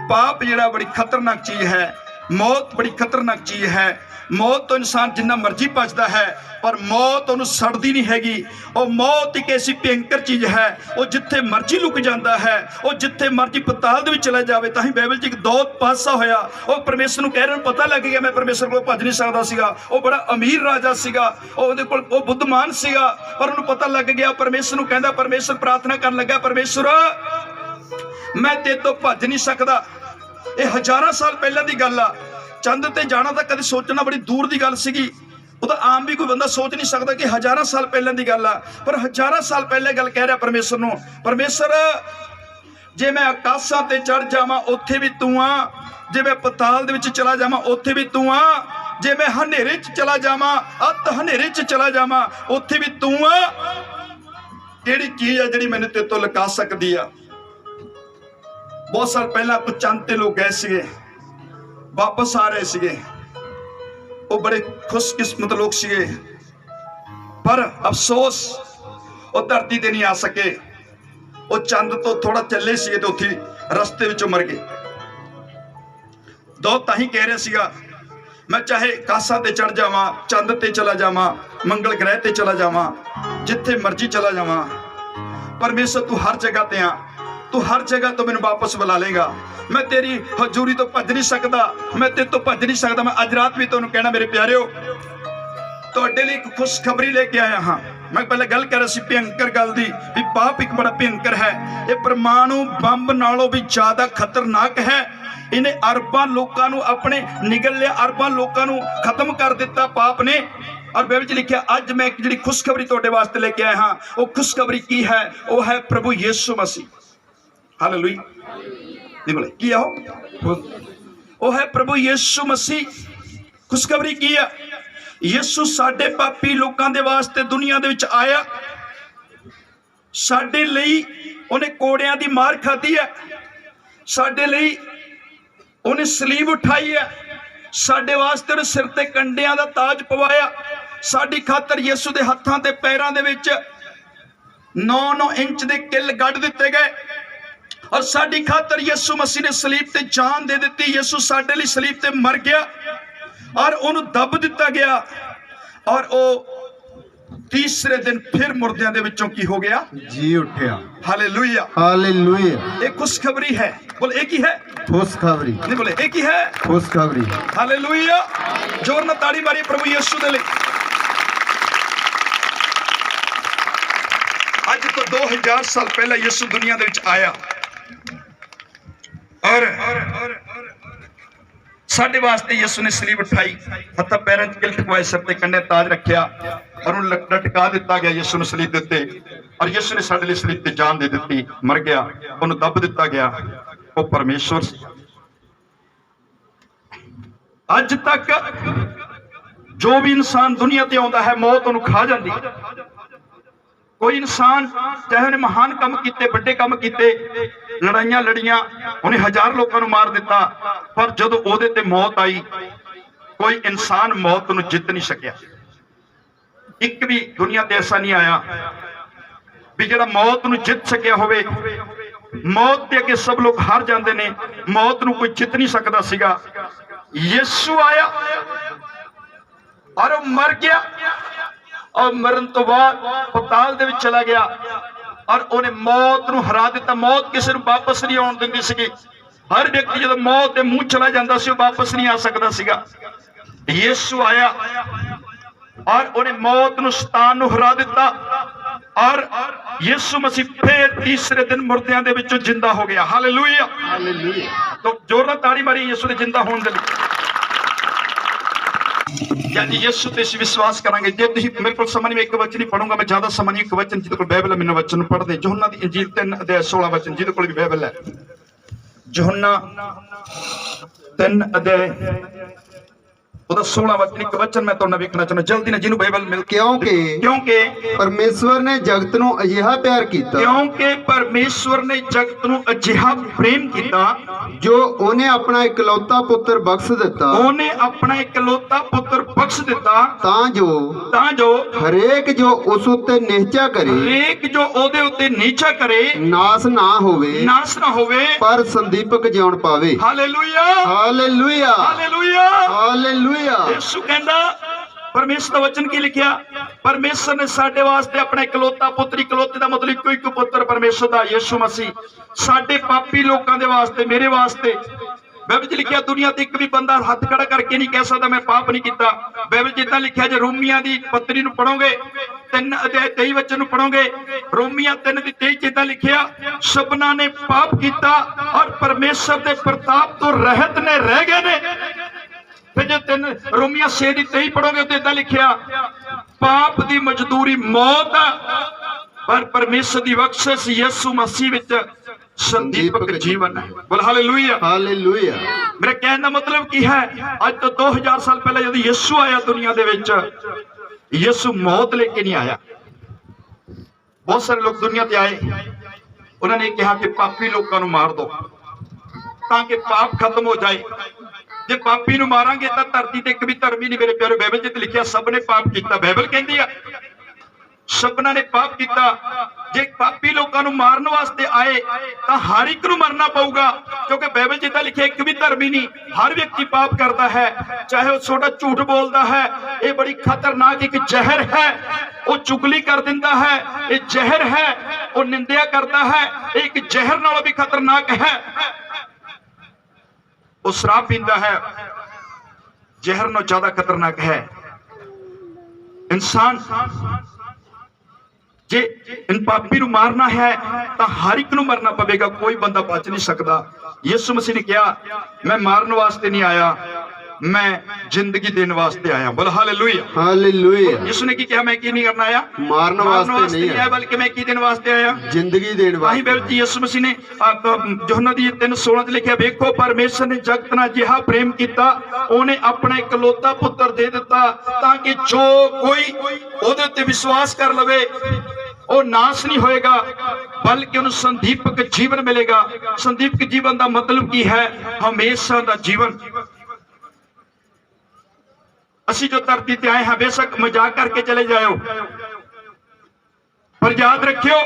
पाप जिहड़ा बड़ी खतरनाक चीज़ है, मौत बड़ी खतरनाक चीज़ है। मौत तो इंसान जिन्ना मर्जी बचता है, पर मौत उन्हें सड़ती नहीं हैगी। और मौत एक ऐसी भयंकर चीज़ है, वो जिथे मर्जी लुक जाता है, वो जिथे मर्जी पताल दे विच चला जाए। तां ही बाइबल च एक दौत पासा होया, वो परमेश्वर नूं कह रहे पता लग गया मैं परमेश्वर को भज नहीं सकता सीगा। वो बड़ा अमीर राजा सीगा, उहदे कोल वो बुद्धमान सीगा, पर उन्हें पता लग गया। परमेश्वर नूं कहंदा, परमेश्वर प्रार्थना करन लगा, परमेश्वर मैं तेरे तो भज नहीं सकता। ये हज़ारां साल पहले की गल आ। चंद ते जाना तो कभी सोचना बड़ी दूर की गल सीगी, वो तो आम भी कोई बंदा सोच नहीं सकता कि हज़ारां साल पहले की गल आ। पर हज़ारां साल पहले गल कह रहा परमेश्वर नूं, परमेश्वर जे मैं आकाशां ते चढ़ जावां उत्थे भी तू आ, जे मैं पताल दे विच चला जावां उत्थे भी तू आ, जे मैं हनेरे च चला जावां अत हनेरे च चला जावां उत्थे भी तू आ। किहड़ी चीज़ है जिहड़ी मैनूं तेरे तों लुका सकदी आ। बहुत साल पहला कुछ चंद ते लोग गए सीगे, वापस आ रहे सीगे, वो बड़े खुशकिस्मत लोग सीगे, पर अफसोस वो धरती ते नहीं आ सके। वो चंद तो थोड़ा चले सीगे तो उत्थे रस्ते विचों मर गए। दो ताही कह रहा सीगा, मैं चाहे कासा ते चढ़ जावां, चंद ते चला जावां, मंगल ग्रह ते चला जावां, जिथे मर्जी चला जावां, परमेश्वर तू हर जगह ते आ, तू हर जगह तो मैंने वापस बुला लेगा। मैं तेरी हजूरी तो भज नहीं सकता, मैं तेरे तो भज नहीं सकता। मैं अज रात भी तुहानूं कहना मेरे प्यारिओ, तुहाडे लई एक खुशखबरी लेके आया हाँ। मैं पहले गल कर रहा सी भयंकर गल दी भी पाप एक बड़ा भयंकर है। ये परमाणु बंब नालों भी ज्यादा खतरनाक है। इन्हें अरबां लोकां नूं अपने निगल लिया, अरबां लोकां नूं खत्म कर दिता पाप ने। और बाइबल च लिखिया अज मैं एक जिहड़ी खुशखबरी तुहाडे वास्ते लेके आया हाँ, वो खुशखबरी की है? वो है प्रभु यीशु मसीह। हालेलुया। नहीं बोले की आओ, वो है प्रभु यीशु मसीह। खुशखबरी की है? यीशु साडे पापी लोकां दे वास्ते दुनिया दे विच आया, साडे लई उन्हें कोड़ियां दी मार खाधी है, साडे लई उन्हें सलीब उठाई है, साडे वास्ते उन्हें सिर ते कंडियां दा ताज पवाया। साडी खातर यीशु दे हत्थां ते पैरां दे विच 9-9 इंच दे किल गढ़ दिते गए, और साडी खातर यीशु मसीह ने सलीब ते जान दे दी। यीशु साडे लई सलीब ते मर गया और उन्हें दब दिता गया, और वो तीसरे दिन फिर मुर्दियां दे विचों की हो गया? जी उठया। हालेलुया। हालेलुया। एक खुशखबरी है। बोले एक ही है? खुशखबरी नहीं, बोले एक ही है। खुशखबरी। हालेलुया। जोर नाल ताड़ी मारी प्रभु यीशु दे लई। अज तो 2000 साल पहला यीशु दुनिया दे विच आया और साडे वास्ते यीशु ने सलीब उठाई, हत्थां पैरां च किल्ट पवाए, सिर ते कंडे ताज रखिया और उन्हें लटका दिता गया। यीशु ने सलीब दिते और यीशु ने साडे लई सलीब ते जान दे दित्ती, मर गया, उन्हें दब दिता गया। वो परमेश्वर अज तक जो भी इंसान दुनिया ते आउंदा है मौत उन्हें खा जाती। कोई इंसान चाहे उन्हें महान काम किए, बड़े काम किए, लड़ाइयां लड़ियां, उन्हें 1000 लोगों को मार दिता, पर जदों ओहदे ते मौत आई कोई इंसान मौत नूं जित नहीं सकिया। एक भी दुनिया ते ऐसा नहीं आया भी जिहड़ा मौत नूं जित सकिया होवे। मौत दे अगे सब लोग हार जाते ने, मौत नूं कोई जित नहीं सकता सीगा। यीशु आया और मर गया और मरण तो बाद पताल दे विच चला गया और उन्हें मौत नूं हरा दिता। मौत किसी नूं वापस नहीं आउण दिंदी सीगी। हर व्यक्ति जब मौत दे मुंह चला जाता सी वापस नहीं आ सकता सीगा। यीशु आया और उन्हें मौत नूं, शैतान नूं हरा दिता और यीशु मसीह फिर तीसरे दिन मुर्दियां दे विचों जिंदा हो गया। हालेलुया। हालेलुया। तो जोर नाल ताड़ी मारी यीशु दे जिंदा होण दे लई। यानी यीशु ते विश्वास करांगे। जे तुसीं मेरे को समय में एक वचन ही पढ़ूंगा, मैं ज्यादा समय नहीं, एक वचन जिहदे कोल बाइबल है मैनूं वचन पढ़ दे। यूहन्ना दी इंजील 3:16 वचन, जिहदे कोल भी बाइबल है। यूहन्ना 3 ਉਹਦਾ 16 वचन, एक वचन मैं तुहानू ਵੇਖਣਾ ਚਾਹੁੰਦਾ जल्दी ना, ਜਿਹਨੂੰ बाइबल मिल। क्योंकि परमेश्वर ने जगत नूं अजिहा प्यार कीता, क्योंकि परमेश्वर ने जगत नूं अजिहा प्रेम कीता जो ਉਹਨੇ ਆਪਣਾ ਇਕਲੌਤਾ ਪੁੱਤਰ ਬਖਸ਼ ਦਿੱਤਾ, ਉਹਨੇ ਆਪਣਾ ਇਕਲੌਤਾ ਪੁੱਤਰ ਬਖਸ਼ ਦਿੱਤਾ ਤਾਂ ਜੋ ਹਰੇਕ ਜੋ ਉਸ ਉੱਤੇ ਨਿਹਚਾ ਕਰੇ, ਹਰੇਕ ਜੋ ਉਹਦੇ ਉੱਤੇ ਨੀਚਾ ਕਰੇ ਨਾਸ ਨਾ ਹੋਵੇ ਪਰ ਸੰਦੀਪਕ ਜਿਉਣ ਪਾਵੇ। ਹਾਲੇਲੂਇਆ। ਹਾਲੇਲੂਇਆ। ਹਾਲੇਲੂਇਆ। ਹਾਲੇਲੂਇਆ। यीशु कहंदा, परमेश्वर का वचन की लिखिया, परमेश्वर ने साडे वास्ते अपना इकलौता पुत्र, इकलौते का मतलब इको एक पुत्र परमेश्वर का यीशु मसीह साडे पापी लोगों के वास्ते, मेरे वास्ते। बाइबल च लिखिया दुनिया ते एक भी बंदा हथ खड़ा करके नहीं कह सकता मैं पाप नहीं किया। बाइबल च इदां लिखिया, जे रोमिया दी पत्री नूं पढ़ोगे 3:23 वचन नूं पढ़ोगे, रोमिया 3:23 च इदां लिखिया, सबना ने पाप किया और परमेश्वर के प्रताप तो रहत ने रह गए ने। फिर जो 3 रोमिया 6:23 पढ़ोगे तो इदा लिखिया, पाप की मजदूरी मौत पर परमेश्वर की बख्शिश यीशु मसीह विच संदीपक जीवन है। बोल हालेलुया। हालेलुया। मेरे कहने का मतलब की है, आज तो 2000 साल पहले जब यीशु आया दुनिया दे विच, यीशु मौत लेके नहीं आया। बहुत सारे लोग दुनिया ते आए, उन्होंने कहा कि पापी लोगों को मार दो ताकि पाप खत्म हो जाए। जे पापी नूं मारांगे तो धरती ते एक भी धर्मी नहीं। मेरे प्यारे, बाइबल च लिखिया सब ने पाप किया। बाइबल कहती है सबना ने पाप किया। जे पापी लोगों को मारन वास्ते आए तो हर एक नूं मरना पऊगा, क्योंकि बाइबल च लिखिया एक भी धर्मी नहीं, हर व्यक्ति पाप करता है। चाहे वह छोटा झूठ बोलता है, ये बड़ी खतरनाक एक जहर है। वो चुगली कर दिंदा है, ये जहर है। वो निंदा करता है, एक जहर नालों भी खतरनाक है। वो शराब पींदा है, जहर नालों ज्यादा खतरनाक है। इंसान जे इन पापी नूं मारना है तो हर एक नूं मरना पवेगा, कोई बंदा बच नहीं सकता। यीशु मसीह ने कहा, मैं मारन वास्ते नहीं आया, मैं जिंदगी देने वास्ते आया। बोल हालेलुया। हालेलुया। यीशु ने कहा, मैं की नहीं करना आया, मारन वास्ते नहीं आया, बल्कि मैं की देने वास्ते आया, जिंदगी देने वास्ते। बाइबल यीशु मसीह ने यूहन्ना दी 3:16 लिखा, देखो परमेश्वर ने जगत नाल जिहा प्रेम किया, उन्हें अपना इकलौता पुत्र दे दिता ताकि जो कोई ओहदे ते विश्वास कर लवे वो नाश नहीं होएगा बल्कि उन्हें संदीपक जीवन मिलेगा। संदीपक जीवन का मतलब की है? हमेशा का जीवन। असी जो धरती ते आए हैं, बेशक मजाक करके चले जाओ, पर याद रखियो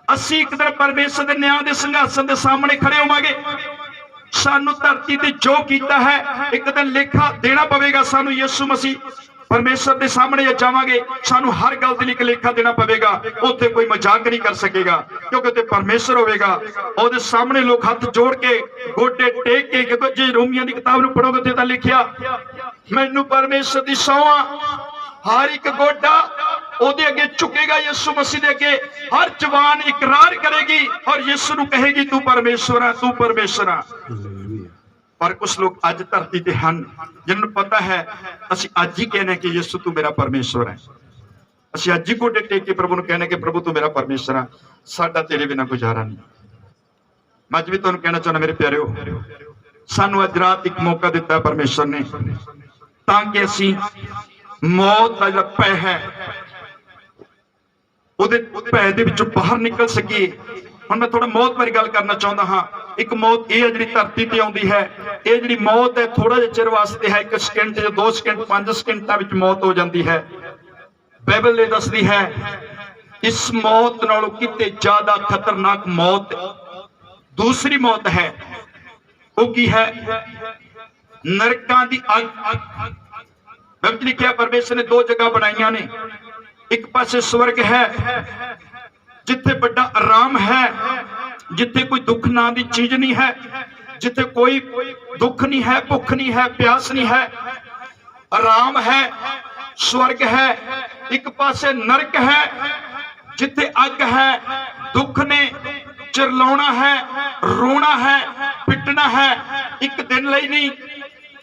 असी एक दिन परमेश्वर के न्याय के संघर्षण के सामने खड़े होवांगे। सानू धरती ते जो कीता है एक दिन लेखा देना पवेगा। सानू यीशु मसीह परमेश्वर के सामने जावांगे सानू हर गल दे लई लेखा देना पवेगा। उत्थे कोई मजाक नहीं कर सकेगा क्योंकि उत्थे परमेश्वर होवेगा। ਉਹਦੇ सामने लोग हथ जोड़ के गोडे टेक के, क्योंकि जे रोमियों की किताब नूं पढ़ोगे तो लिखिया मैनू परमेश्वर दी सौं हर एक गोडा ਉਹਦੇ ਅੱਗੇ ਝੁਕੇਗਾ यीशु मसीह दे अगे, हर जवान इकरार करेगी और यीशु नूं कहेगी तू परमेश्वर है, तू परमेश्वर है। पर कुछ लोग अज धरती ते हन जिन्होंने पता है असीं अज ही कहने कि यीशु तू मेरा परमेश्वर है, असीं अज ही गोडे टेक के प्रभु नूं कहने कि प्रभु तू मेरा परमेश्वर है, साडा तेरे बिना गुजारा नहीं। मैं अज भी तुहानूं कहना चाहुंदा मेरे प्यारेओ, सानू अज रात एक मौका दिता है परमेश्वर ने ताकि असीं मौत दा जिहड़ा भय है ਉਹਦੇ ਭੈ ਦੇ ਵਿੱਚੋਂ ਬਾਹਰ ਨਿਕਲ ਸਕੀਏ। ਹੁਣ मैं थोड़ा मौत बारे गल करना चाहता हाँ। एक मौत यह है जिहड़ी धरती ते आउंदी है, ये जिहड़ी मौत है थोड़ा जिहा चिर वास्ते है, 1 सेकंड या 2 सेकंड 5 सेकंडां विच मौत हो जाती है। बाइबल ये दसदी है इस मौत नालों किते ज्यादा खतरनाक मौत दूसरी मौत है। वो की है? नरकां दी अग। बाइबल लिखिया परमेश्वर ने 2 जगह बनाईयां ने, एक पासे स्वर्ग है जिथे बड़ा आराम है, जिथे कोई दुख ना दी चीज नहीं है, जिथे कोई दुख नहीं है, भुख नहीं है, प्यास नहीं है, आराम है, स्वर्ग है। एक पासे नरक है जिथे अग है, दुख ने, चिरलाउणा है, रोना है, पिटना है। एक दिन लई नहीं,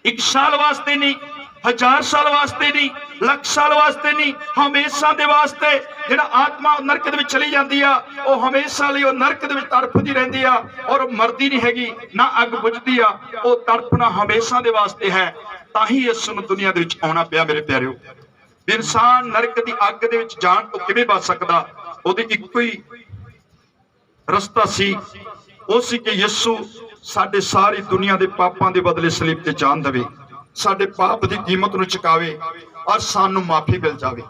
1 साल वास्ते नहीं, 1000 साल वास्ते नहीं, 1,00,000 साल वास्ते नहीं, हमेशा दे वास्ते। जिहड़ा आत्मा नरक दे विच चली जांदी आ, वो हमेशा लई वो नरक दे विच तड़फदी रहिंदी आ और मरदी नहीं हैगी, ना अग बुझदी आ। वो तड़पना हमेशा दे वास्ते है। ताही यीशु नूं दुनिया दे विच आउणा पिया मेरे प्यारेओ। इंसान नरक दी अग दे विच जाण तो किवें बच सकदा? ओहदी इक्को ही रस्ता सी, ਉਹ ਸੀ कि यीशु साडे सारी दुनिया दे पापां दे बदले सलीब ते जान देवे, साडे पाप दी कीमत नूं चुकावे और सानू माफी मिल जावे।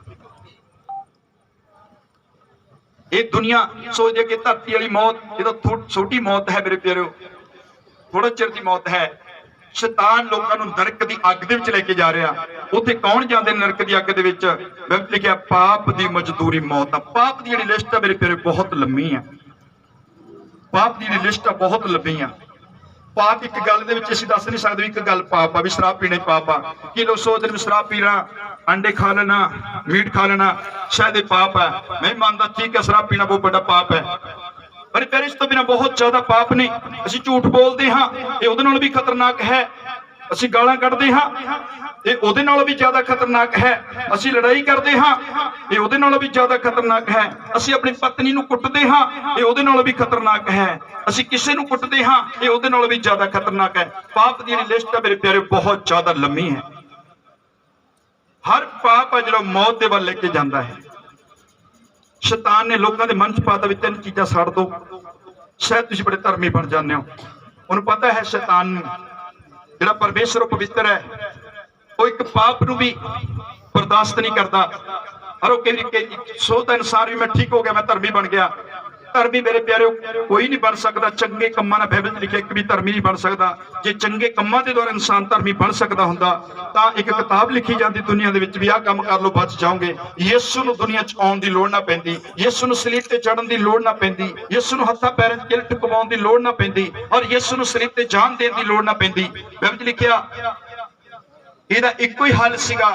ये दुनिया सोचदे कि धरती वाली मौत ये तो छोटी मौत है मेरे प्यारेओ, थोड़ा चिर दी मौत है। शैतान लोकां नूं नरक दी अग दे विच लेके जा रहा। उत्थे कौन जांदे नरक दी अग दे विच? बाइबल लिखिया पाप दी मजदूरी मौत आ। पाप दी जिहड़ी लिस्ट है मेरे प्यारे बहुत लंबी है, पाप की लिस्ट बहुत लंबी आ। पाप एक गल दे विच असीं दस नहीं सकदे एक गल पाप आ भी शराब पीने पाप आ। कि लोग सोचदे ने शराब पीना, अंडे खा लेना, मीट खा लेना शायद ये पाप है। मैं मानदा ठीक है शराब पीना बहुत बड़ा पाप है, पर फिर इस तो बिना बहुत ज्यादा पाप ने। असीं झूठ बोलते हाँ, ये उहदे नालों भी खतरनाक है। असीं गालां कढदे हाँ, ये उहदे नालों भी ज्यादा खतरनाक है। असीं लड़ाई करते हाँ, ये उहदे नालों भी ज्यादा खतरनाक है। असीं अपनी पत्नी नूं कुटदे हाँ, ये उहदे नालों भी खतरनाक है। असीं किसे नूं कुटदे हाँ, ये उहदे नालों भी ज्यादा खतरनाक है। पाप दी लिस्ट है मेरे प्यारे बहुत ज्यादा लंबी है। हर पाप है जो मौत दे वल लेके जाता है। शैतान ने लोगों के मन च पाता भी 3 चीज़ां छड्ड दो, शायद तुसीं बड़े धर्मी बन जाते हो। उन्हें पता है शैतान जिहड़ा परमेश्वर पवित्र है, वो एक पाप नूं भी बर्दाश्त नहीं करता। और वो कहते सोचता इंसान भी मैं ठीक हो गया, मैं धर्मी बन गया। धर्मी मेरे प्यारे कोई नहीं बन सकता, चंगे कम्मां नाल बाइबल लिखिया एक भी धर्मी नहीं बन सकता। जे चंगे कम्मां दे द्वारा इंसान धर्मी बन सकता हुंदा तां एक किताब लिखी जाती दुनिया दे विच भी आह काम कर लो बच जाओगे। यीशु नूं दुनिया च आउण दी लोड़ ना पैंदी, यीशु नूं सलीब ते चढ़न दी लोड़ ना पैंदी, यीशु नूं हत्थां पैरां च किरट पवाउण दी लोड़ ना पैंदी, और यीशु नूं सलीब ते जान देण दी लोड़ ना पैंदी। बाइबल लिखिया ਇਹਦਾ ਇੱਕੋ ਹੀ ਹੱਲ ਸੀਗਾ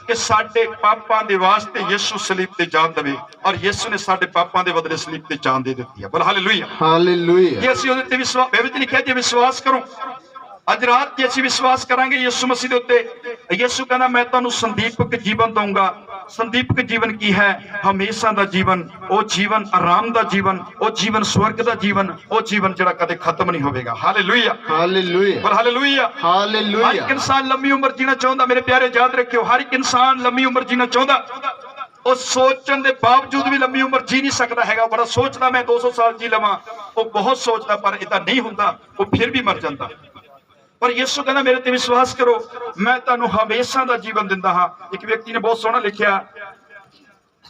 कि साडे पापां दे वास्ते यीशु सलीब ते जान देवे, और यीशु ने साडे पापां दे बदले सलीब ते जान दे दित्ती है। बोल हालेलुया, हालेलुया। जे असीं उहदे ते विश्वास, बाइबल लिखिया जे विश्वास करो, अज रात जे असीं विश्वास करांगे यीशु मसीह दे उत्ते, यीशु कहंदा मैं तुहानूं संदीपक जीवन दूंगा। संदीपक जीवन की है? हमेशा दा जीवन, वो जीवन आराम दा जीवन, वो जीवन स्वर्ग दा जीवन, वो जीवन जिहड़ा कदे खत्म नहीं होवेगा। हालेलुया, हालेलुया, बोल हालेलुया, हालेलुया। हर एक इंसान लंबी उम्र जीना चाहता मेरे प्यारे, याद रखियो हर एक इंसान लंबी उम्र जीना चाहता। वो सोचने के बावजूद भी लंबी उम्र जी नहीं सकता है। बड़ा सोचता मैं 200 साल जी लवां, वो बहुत सोचता पर इतना नहीं होता, वो फिर भी मर जाता। पर यीशु कहना मेरे ते विश्वास करो मैं तुहानूं हमेशा दा जीवन दिंदा हां। एक व्यक्ति ने बहुत सोहना लिखिया,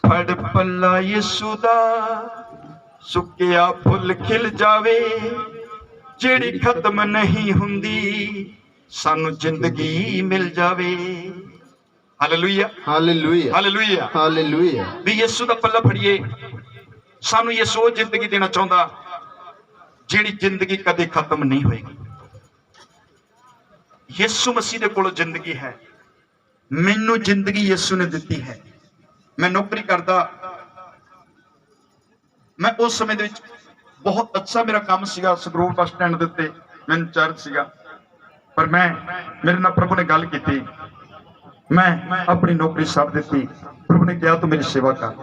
फड़ पल्ला यीशु दा सुक्किया फुल खिल जावे, जेड़ी खत्म नहीं हुंदी सानू जिंदगी मिल जावे। Hallelujah, hallelujah, hallelujah. ਹਾਲੇਲੂਇਆ। ਵੀ ਯਿਸੂ ਦਾ ਪੱਲਾ ਫੜੀਏ। ਸਾਨੂੰ ਯਿਸੂ ਉਹ ਜ਼ਿੰਦਗੀ ਦੇਣਾ ਚਾਹੁੰਦਾ ਜਿਹੜੀ ਜ਼ਿੰਦਗੀ ਕਦੇ ਖਤਮ ਨਹੀਂ ਹੋਏਗੀ। ਯਿਸੂ ਮਸੀਹ ਦੇ ਕੋਲ ਜ਼ਿੰਦਗੀ ਹੈ। ਮੈਨੂੰ ਜ਼ਿੰਦਗੀ ਯਿਸੂ ਨੇ ਦਿੱਤੀ ਹੈ। ਮੈਂ ਨੌਕਰੀ ਕਰਦਾ, ਮੈਂ ਉਸ ਸਮੇਂ ਦੇ ਵਿੱਚ ਬਹੁਤ ਅੱਛਾ ਮੇਰਾ ਕੰਮ ਸੀਗਾ, ਸੰਗਰੂਰ ਬੱਸ ਸਟੈਂਡ ਦੇ ਉੱਤੇ ਮੈਨੂੰ ਚਰਚ ਸੀਗਾ। ਪਰ ਮੇਰੇ ਨਾਲ ਪ੍ਰਭੂ ਨੇ ਗੱਲ ਕੀਤੀ, ਮੈਂ ਆਪਣੀ ਨੌਕਰੀ ਛੱਡ ਦਿੱਤੀ। ਪ੍ਰਭੂ ਨੇ ਕਿਹਾ ਤੂੰ ਮੇਰੀ ਸੇਵਾ ਕਰ।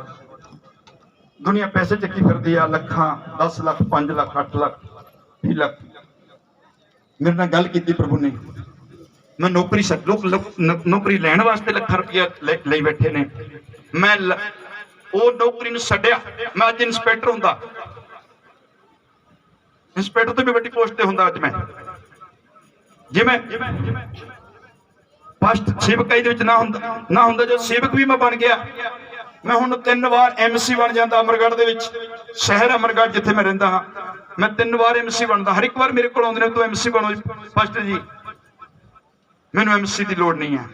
ਦੁਨੀਆ ਪੈਸੇ ਚੱਕੀ ਫਿਰਦੀ ਆ, ਲੱਖਾਂ, 10 ਲੱਖ, 5 ਲੱਖ, 8 ਲੱਖ, 20 ਲੱਖ। ਮੇਰੇ ਨਾਲ ਗੱਲ ਕੀਤੀ ਪ੍ਰਭੂ ਨੇ। ਮੈਂ ਨੌਕਰੀ ਛੱਡ, ਲੋਕ ਨੌਕਰੀ ਲੈਣ ਵਾਸਤੇ ਲੱਖਾਂ ਰੁਪਇਆ ਲਈ ਬੈਠੇ ਨੇ। ਮੈਂ ਉਹ ਨੌਕਰੀ ਨੂੰ ਛੱਡਿਆ। ਮੈਂ ਅੱਜ ਇੰਸਪੈਕਟਰ ਹੁੰਦਾ, ਇੰਸਪੈਕਟਰ ਤੋਂ ਵੀ ਵੱਡੀ ਪੋਸਟ ਤੇ ਹੁੰਦਾ ਅੱਜ ਮੈਂ। ਜਿਵੇਂ ਫਸਟ ਸੇਵਕਾਈ ਦੇ ਵਿੱਚ ਨਾ ਹੁੰਦਾ ਜੋ ਸੇਵਕ ਵੀ ਮੈਂ ਬਣ ਗਿਆ। ਮੈਂ ਹੁਣ 3 ਵਾਰ MC ਬਣ ਜਾਂਦਾ ਅਮਰਗੜ੍ਹ ਦੇ ਵਿੱਚ, ਸ਼ਹਿਰ ਅਮਰਗੜ੍ਹ ਜਿੱਥੇ ਮੈਂ ਰਹਿੰਦਾ ਹਾਂ। ਮੈਂ 3 ਵਾਰ MC ਬਣਦਾ। ਹਰ ਇੱਕ ਵਾਰ ਮੇਰੇ ਕੋਲ ਆਉਂਦੇ ਨੇ, ਤੂੰ MC ਬਣੋ ਫਸਟ ਜੀ। ਮੈਨੂੰ MC ਦੀ ਲੋੜ ਨਹੀਂ ਹੈ,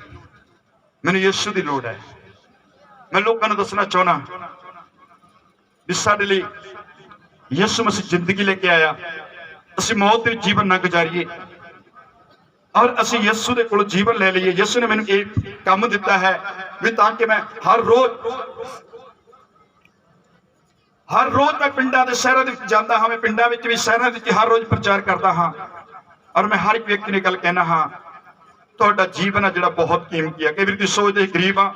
ਮੈਨੂੰ ਯਿਸੂ ਦੀ ਲੋੜ ਹੈ। ਮੈਂ ਲੋਕਾਂ ਨੂੰ ਦੱਸਣਾ ਚਾਹੁੰਦਾ ਵੀ ਸਾਡੇ ਲਈ ਯਿਸੂ ਮਸੀਹ ਜ਼ਿੰਦਗੀ ਲੈ ਕੇ ਆਇਆ। ਅਸੀਂ ਮੌਤ ਦੇ ਵਿੱਚ ਜੀਵਨ ਨਾ ਗੁਜ਼ਾਰੀਏ ਔਰ ਅਸੀਂ ਯਿਸੂ ਦੇ ਕੋਲ ਜੀਵਨ ਲੈ ਲਈਏ। ਯਿਸੂ ਨੇ ਮੈਨੂੰ ਇਹ ਕੰਮ ਦਿੱਤਾ ਹੈ ਵੀ ਤਾਂ ਕਿ ਮੈਂ ਹਰ ਰੋਜ਼ ਮੈਂ ਪਿੰਡਾਂ ਦੇ ਸ਼ਹਿਰਾਂ ਦੇ ਵਿੱਚ ਜਾਂਦਾ ਹਾਂ। ਮੈਂ ਪਿੰਡਾਂ ਵਿੱਚ ਵੀ ਸ਼ਹਿਰਾਂ ਵਿੱਚ ਹਰ ਰੋਜ਼ ਪ੍ਰਚਾਰ ਕਰਦਾ ਹਾਂ। ਔਰ ਮੈਂ ਹਰ ਇੱਕ ਵਿਅਕਤੀ ਨੂੰ ਗੱਲ ਕਹਿਣਾ ਹਾਂ, ਤੁਹਾਡਾ ਜੀਵਨ ਹੈ ਜਿਹੜਾ ਬਹੁਤ ਕੀਮਤੀ ਹੈ। ਕਈ ਵਾਰੀ ਤੁਸੀਂ ਸੋਚਦੇ ਗਰੀਬ ਆ,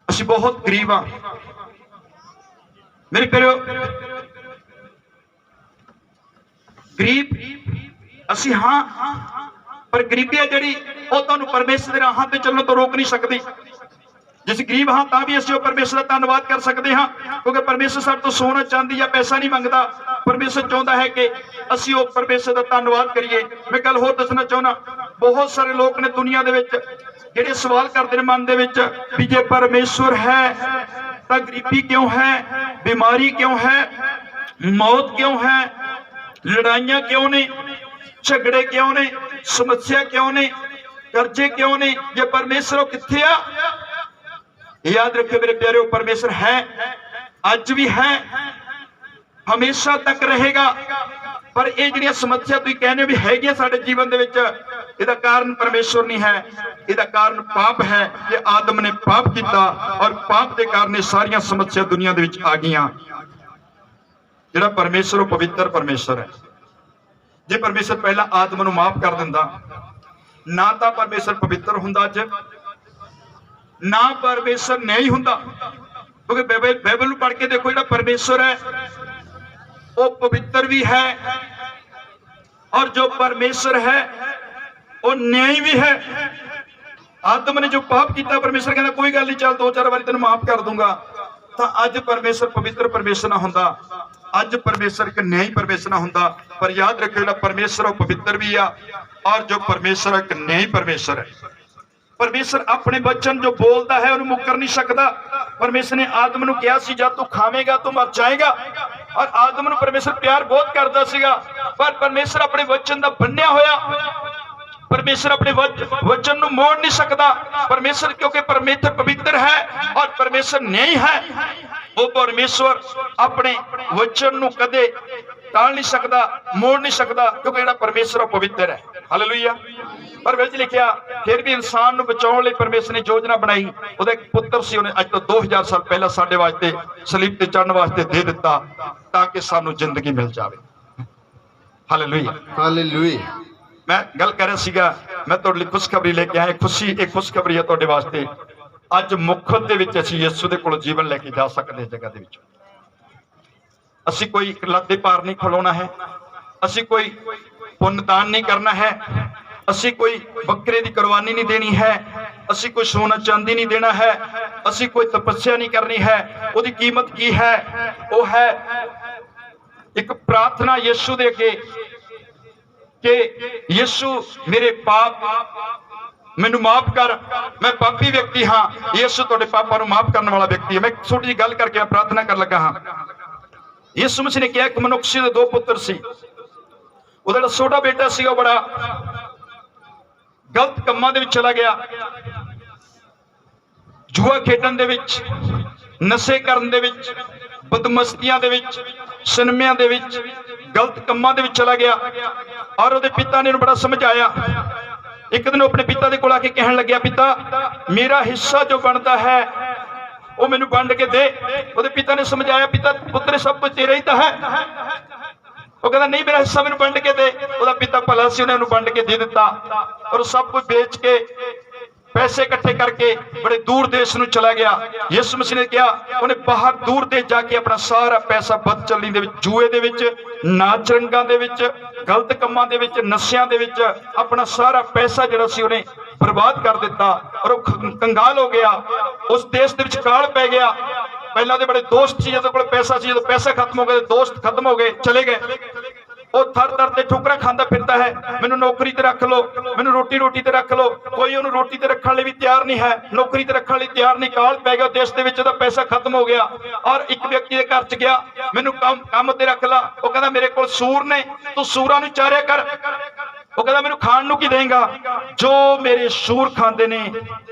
ਅਸੀਂ ਬਹੁਤ ਗਰੀਬ ਆ ਮੇਰੇ ਪਿਆਰਿਓ। ਗਰੀਬ ਅਸੀਂ ਹਾਂ, ਪਰ ਗਰੀਬੀ ਹੈ ਜਿਹੜੀ ਉਹ ਤੁਹਾਨੂੰ ਪਰਮੇਸ਼ਰ ਦੇ ਰਾਹਾਂ ਤੇ ਚੱਲਣ ਤੋਂ ਰੋਕ ਨਹੀਂ ਸਕਦੀ। ਜੇ ਅਸੀਂ ਗਰੀਬ ਹਾਂ ਤਾਂ ਵੀ ਅਸੀਂ ਉਹ ਪਰਮੇਸ਼ਰ ਦਾ ਧੰਨਵਾਦ ਕਰ ਸਕਦੇ ਹਾਂ, ਕਿਉਂਕਿ ਪਰਮੇਸ਼ਰ ਸਾਡੇ ਤੋਂ ਸੋਨਾ ਚਾਂਦੀ ਜਾਂ ਪੈਸਾ ਨਹੀਂ ਮੰਗਦਾ। ਪਰਮੇਸ਼ਰ ਚਾਹੁੰਦਾ ਹੈ ਕਿ ਅਸੀਂ ਉਹ ਪਰਮੇਸ਼ਰ ਦਾ ਧੰਨਵਾਦ ਕਰੀਏ। ਮੈਂ ਗੱਲ ਹੋਰ ਦੱਸਣਾ ਚਾਹੁੰਦਾ, ਬਹੁਤ ਸਾਰੇ ਲੋਕ ਨੇ ਦੁਨੀਆ ਦੇ ਵਿੱਚ ਜਿਹੜੇ ਸਵਾਲ ਕਰਦੇ ਨੇ ਮਨ ਦੇ ਵਿੱਚ ਵੀ ਜੇ ਪਰਮੇਸ਼ਰ ਹੈ ਤਾਂ ਗਰੀਬੀ ਕਿਉਂ ਹੈ, ਬਿਮਾਰੀ ਕਿਉਂ ਹੈ, ਮੌਤ ਕਿਉਂ ਹੈ, ਲੜਾਈਆਂ ਕਿਉਂ ਨੇ, ਝਗੜੇ ਕਿਉਂ ਨੇ, ਸਮੱਸਿਆ ਕਿਉਂ ਨੇ, ਕਰਜ਼ੇ ਕਿਉਂ ਨੇ। ਜੇ ਪਰਮੇਸ਼ਰ ਉਹ ਕਿੱਥੇ ਆ? याद रखिए मेरे प्यारे, परमेश्वर है, आज भी है, हमेशा तक रहेगा। पर ये ਜਿਹੜੀਆਂ ਸਮੱਸਿਆ ਤੁਸੀਂ ਕਹਿੰਦੇ ਵੀ ਹੈਗੀਆਂ ਸਾਡੇ ਜੀਵਨ ਦੇ ਵਿੱਚ, ਇਹਦਾ ਕਾਰਨ ਪਰਮੇਸ਼ਰ ਨਹੀਂ ਹੈ, ਇਹਦਾ ਕਾਰਨ ਪਾਪ ਹੈ। ਕਿ ਆਦਮ ਨੇ ਪਾਪ ਕੀਤਾ ਔਰ ਪਾਪ ਦੇ ਕਾਰਨ ਇਹ ਸਾਰੀਆਂ ਸਮੱਸਿਆ ਦੁਨੀਆ ਦੇ ਵਿੱਚ ਆ ਗਈਆਂ। ਜਿਹੜਾ ਪਰਮੇਸ਼ਰ ਉਹ ਪਵਿੱਤਰ ਪਰਮੇਸ਼ਰ ਹੈ। ਜੇ ਪਰਮੇਸ਼ਰ ਪਹਿਲਾਂ ਆਦਮ ਨੂੰ ਮਾਫ ਕਰ ਦਿੰਦਾ, ਨਾ ਤਾਂ ਪਰਮੇਸ਼ਰ ਪਵਿੱਤਰ ਹੁੰਦਾ ਅੱਜ, ਨਾ ਪਰਮੇਸ਼ਰ ਨਹੀਂ ਹੁੰਦਾ। ਕਿਉਂਕਿ ਬਾਈਬਲ ਨੂੰ ਪੜ੍ਹ ਕੇ ਦੇਖੋ, ਜਿਹੜਾ ਪਰਮੇਸ਼ਰ ਹੈ ਉਹ ਪਵਿੱਤਰ ਵੀ ਹੈ ਔਰ ਜੋ ਪਰਮੇਸ਼ਰ ਹੈ ਉਹ ਨਿਆਈ ਵੀ ਹੈ। ਆਦਮ ਨੇ ਜੋ ਪਾਪ ਕੀਤਾ, ਪਰਮੇਸ਼ਰ ਕਹਿੰਦਾ ਕੋਈ ਗੱਲ ਨਹੀਂ, ਚੱਲ 2-4 ਵਾਰੀ ਤੈਨੂੰ ਮਾਫ ਕਰ ਦੂੰਗਾ। ਤਾਂ ਅੱਜ ਪਰਮੇਸ਼ਰ ਪਵਿੱਤਰ ਪਰਮੇਸ਼ਰ ਨਾ ਹੁੰਦਾ, ਅੱਜ ਪਰਮੇਸ਼ਰ ਇੱਕ ਨਿਆਈ ਪਰਮੇਸ਼ਰ ਨਾ ਹੁੰਦਾ। ਪਰ ਯਾਦ ਰੱਖਿਓ, ਜਿਹੜਾ ਪਰਮੇਸ਼ਰ ਉਹ ਪਵਿੱਤਰ ਵੀ ਆ ਔਰ ਜੋ ਪਰਮੇਸ਼ਰ ਇੱਕ ਨਿਆਈ ਪਰਮੇਸ਼ਰ ਹੈ। परमेश्वर अपने वचन जो बोलता है उन्हें मुकर नहीं सकता। परमेश्वर ने आदम नूं कहा सी जब तू खावेगा तो मर जाएगा, और आदम नूं परमेश्वर प्यार बहुत करता सीगा, पर परमेश्वर अपने वचन दा बन्निया होया। परमेश्वर अपने वचन नूं मोड़ नहीं सकता। परमेश्वर क्योंकि परमेश्वर पवित्र है और परमेश्वर नहीं है, वो परमेश्वर अपने वचन नूं कदे टाल नहीं सकता, मोड़ नहीं सकता, क्योंकि जिहड़ा परमेश्वर पवित्र है। हालेलुया। पर विच लिखिया फिर भी इंसान नूं बचाउण लई परमेश्वर ने योजना बनाई। उहदा एक पुत्र सी, उहने अज तो 2000 साल पहला साडे वास्ते सलीब ते चढ़न वास्ते दे दिता ताकि सानू जिंदगी मिल जावे। Hallelujah, hallelujah. मैं गल कर रहा सीगा, मैं तुहाडे लई खुशखबरी लेके आया। खुशी एक खुशखबरी है तुहाडे वास्ते। अज मुफ्त दे विच असीं यीशु दे कोल जीवन लेके जा सकदे। जगह दे विच असीं कोई लत्ते पार नहीं खलोना है, असीं कोई पुण्यदान नहीं करना है, असीं कोई बकरे की कुर्बानी नहीं देनी है, असीं कोई सोना चांदी नहीं देना है, असीं कोई तपस्या नहीं करनी है। उसकी कीमत की है? वो है एक प्रार्थना यीशु दे के कि यीशु मेरे पाप मैनू माफ कर, मैं पापी व्यक्ति हाँ, यीशु तुहाडे पापां नू माफ करने वाला व्यक्ति है। मैं छोटी जी गल करके मैं प्रार्थना कर लगा हाँ। यीशु मसीह ने कहा एक मनुख सी दे 2 पुत्र सी। ਉਹਦਾ ਜਿਹੜਾ ਛੋਟਾ ਬੇਟਾ ਸੀਗਾ ਬੜਾ ਗਲਤ ਕੰਮਾਂ ਦੇ ਵਿੱਚ ਚਲਾ ਗਿਆ, ਜੂਆ ਖੇਡਣ ਦੇ ਵਿੱਚ, ਨਸ਼ੇ ਕਰਨ ਦੇ ਵਿੱਚ, ਬਦਮਸਤੀਆਂ ਦੇ ਵਿੱਚ, ਸਿਨੇਮਿਆਂ ਦੇ ਵਿੱਚ, ਗਲਤ ਕੰਮਾਂ ਦੇ ਵਿੱਚ ਚਲਾ ਗਿਆ। ਔਰ ਉਹਦੇ ਪਿਤਾ ਨੇ ਉਹਨੂੰ ਬੜਾ ਸਮਝਾਇਆ। ਇੱਕ ਦਿਨ ਉਹ ਆਪਣੇ ਪਿਤਾ ਦੇ ਕੋਲ ਆ ਕੇ ਕਹਿਣ ਲੱਗਿਆ, ਪਿਤਾ ਮੇਰਾ ਹਿੱਸਾ ਜੋ ਬਣਦਾ ਹੈ ਉਹ ਮੈਨੂੰ ਵੰਡ ਕੇ ਦੇ। ਉਹਦੇ ਪਿਤਾ ਨੇ ਸਮਝਾਇਆ, ਪਿਤਾ ਪੁੱਤਰ ਸਭ ਕੁਝ ਤੇਰਾ ਹੀ ਤਾਂ ਹੈ। ਉਹ ਕਹਿੰਦਾ ਨਹੀਂ, ਮੇਰਾ ਹਿੱਸਾ ਮੈਨੂੰ ਵੰਡ ਕੇ ਦੇ। ਉਹਦਾ ਪਿਤਾ ਭਲਾ ਸੀ, ਉਹਨੇ ਉਹਨੂੰ ਵੰਡ ਕੇ ਦੇ ਦਿੱਤਾ। ਔਰ ਸਭ ਕੁਝ ਵੇਚ ਕੇ ਪੈਸੇ ਇਕੱਠੇ ਕਰਕੇ ਬੜੇ ਦੂਰ ਦੇਸ਼ ਨੂੰ ਚਲਾ ਗਿਆ। ਯਿਸੂ ਮਸੀਹ ਨੇ ਕਿਹਾ, ਉਹਨੇ ਬਾਹਰ ਦੂਰ ਦੇਸ਼ ਜਾ ਕੇ ਆਪਣਾ ਸਾਰਾ ਪੈਸਾ ਬਦਚੱਲਣੀ ਦੇ ਵਿੱਚ, ਜੂਏ ਦੇ ਵਿੱਚ, ਨਾਚ ਰੰਗਾਂ ਦੇ ਵਿੱਚ, ਗਲਤ ਕੰਮਾਂ ਦੇ ਵਿੱਚ, ਨਸ਼ਿਆਂ ਦੇ ਵਿੱਚ ਆਪਣਾ ਸਾਰਾ ਪੈਸਾ ਜਿਹੜਾ ਸੀ ਉਹਨੇ ਬਰਬਾਦ ਕਰ ਦਿੱਤਾ। ਔਰ ਉਹ ਕੰਗਾਲ ਹੋ ਗਿਆ। ਉਸ ਦੇਸ਼ ਦੇ ਵਿੱਚ ਕਾਲ ਪੈ ਗਿਆ। ਪਹਿਲਾਂ ਦੇ ਬੜੇ ਦੋਸਤ ਸੀ, ਜਦੋਂ ਕੋਲ ਪੈਸਾ ਸੀ, ਜਦੋਂ ਪੈਸਾ ਖਤਮ ਹੋ ਗਿਆ, ਦੋਸਤ ਖਤਮ ਹੋ ਗਏ, ਚਲੇ ਗਏ। ਉਹ ਥਰ ਥਰ ਤੇ ਠੋਕਰਾਂ ਖਾਂਦਾ ਫਿਰਦਾ ਹੈ, ਮੈਨੂੰ ਨੌਕਰੀ ਤੇ ਰੱਖ ਲਓ, ਮੈਨੂੰ ਰੋਟੀ ਤੇ ਰੱਖ ਲਓ। ਕੋਈ ਉਹਨੂੰ ਰੋਟੀ ਤੇ ਰੱਖਣ ਲਈ ਵੀ ਤਿਆਰ ਨਹੀਂ ਹੈ, ਨੌਕਰੀ ਤੇ ਰੱਖਣ ਲਈ ਤਿਆਰ ਨਹੀਂ। ਕਾਲ ਪੈ ਗਿਆ ਦੇਸ਼ ਦੇ ਵਿੱਚ, ਉਹਦਾ ਪੈਸਾ ਖਤਮ ਹੋ ਗਿਆ। ਔਰ ਇੱਕ ਵਿਅਕਤੀ ਦੇ ਘਰ ਚ ਗਿਆ, ਮੈਨੂੰ ਕੰਮ ਤੇ ਰੱਖ ਲਾ। ਉਹ ਕਹਿੰਦਾ ਮੇਰੇ ਕੋਲ ਸੂਰ ਨੇ, ਤੂੰ ਸੂਰਾਂ ਨੂੰ ਚਾਰਿਆ ਕਰ। ਉਹ ਕਹਿੰਦਾ ਮੈਨੂੰ ਖਾਣ ਨੂੰ ਕੀ ਦੇਂਗਾ? ਜੋ ਮੇਰੇ ਸੂਰ ਖਾਂਦੇ ਨੇ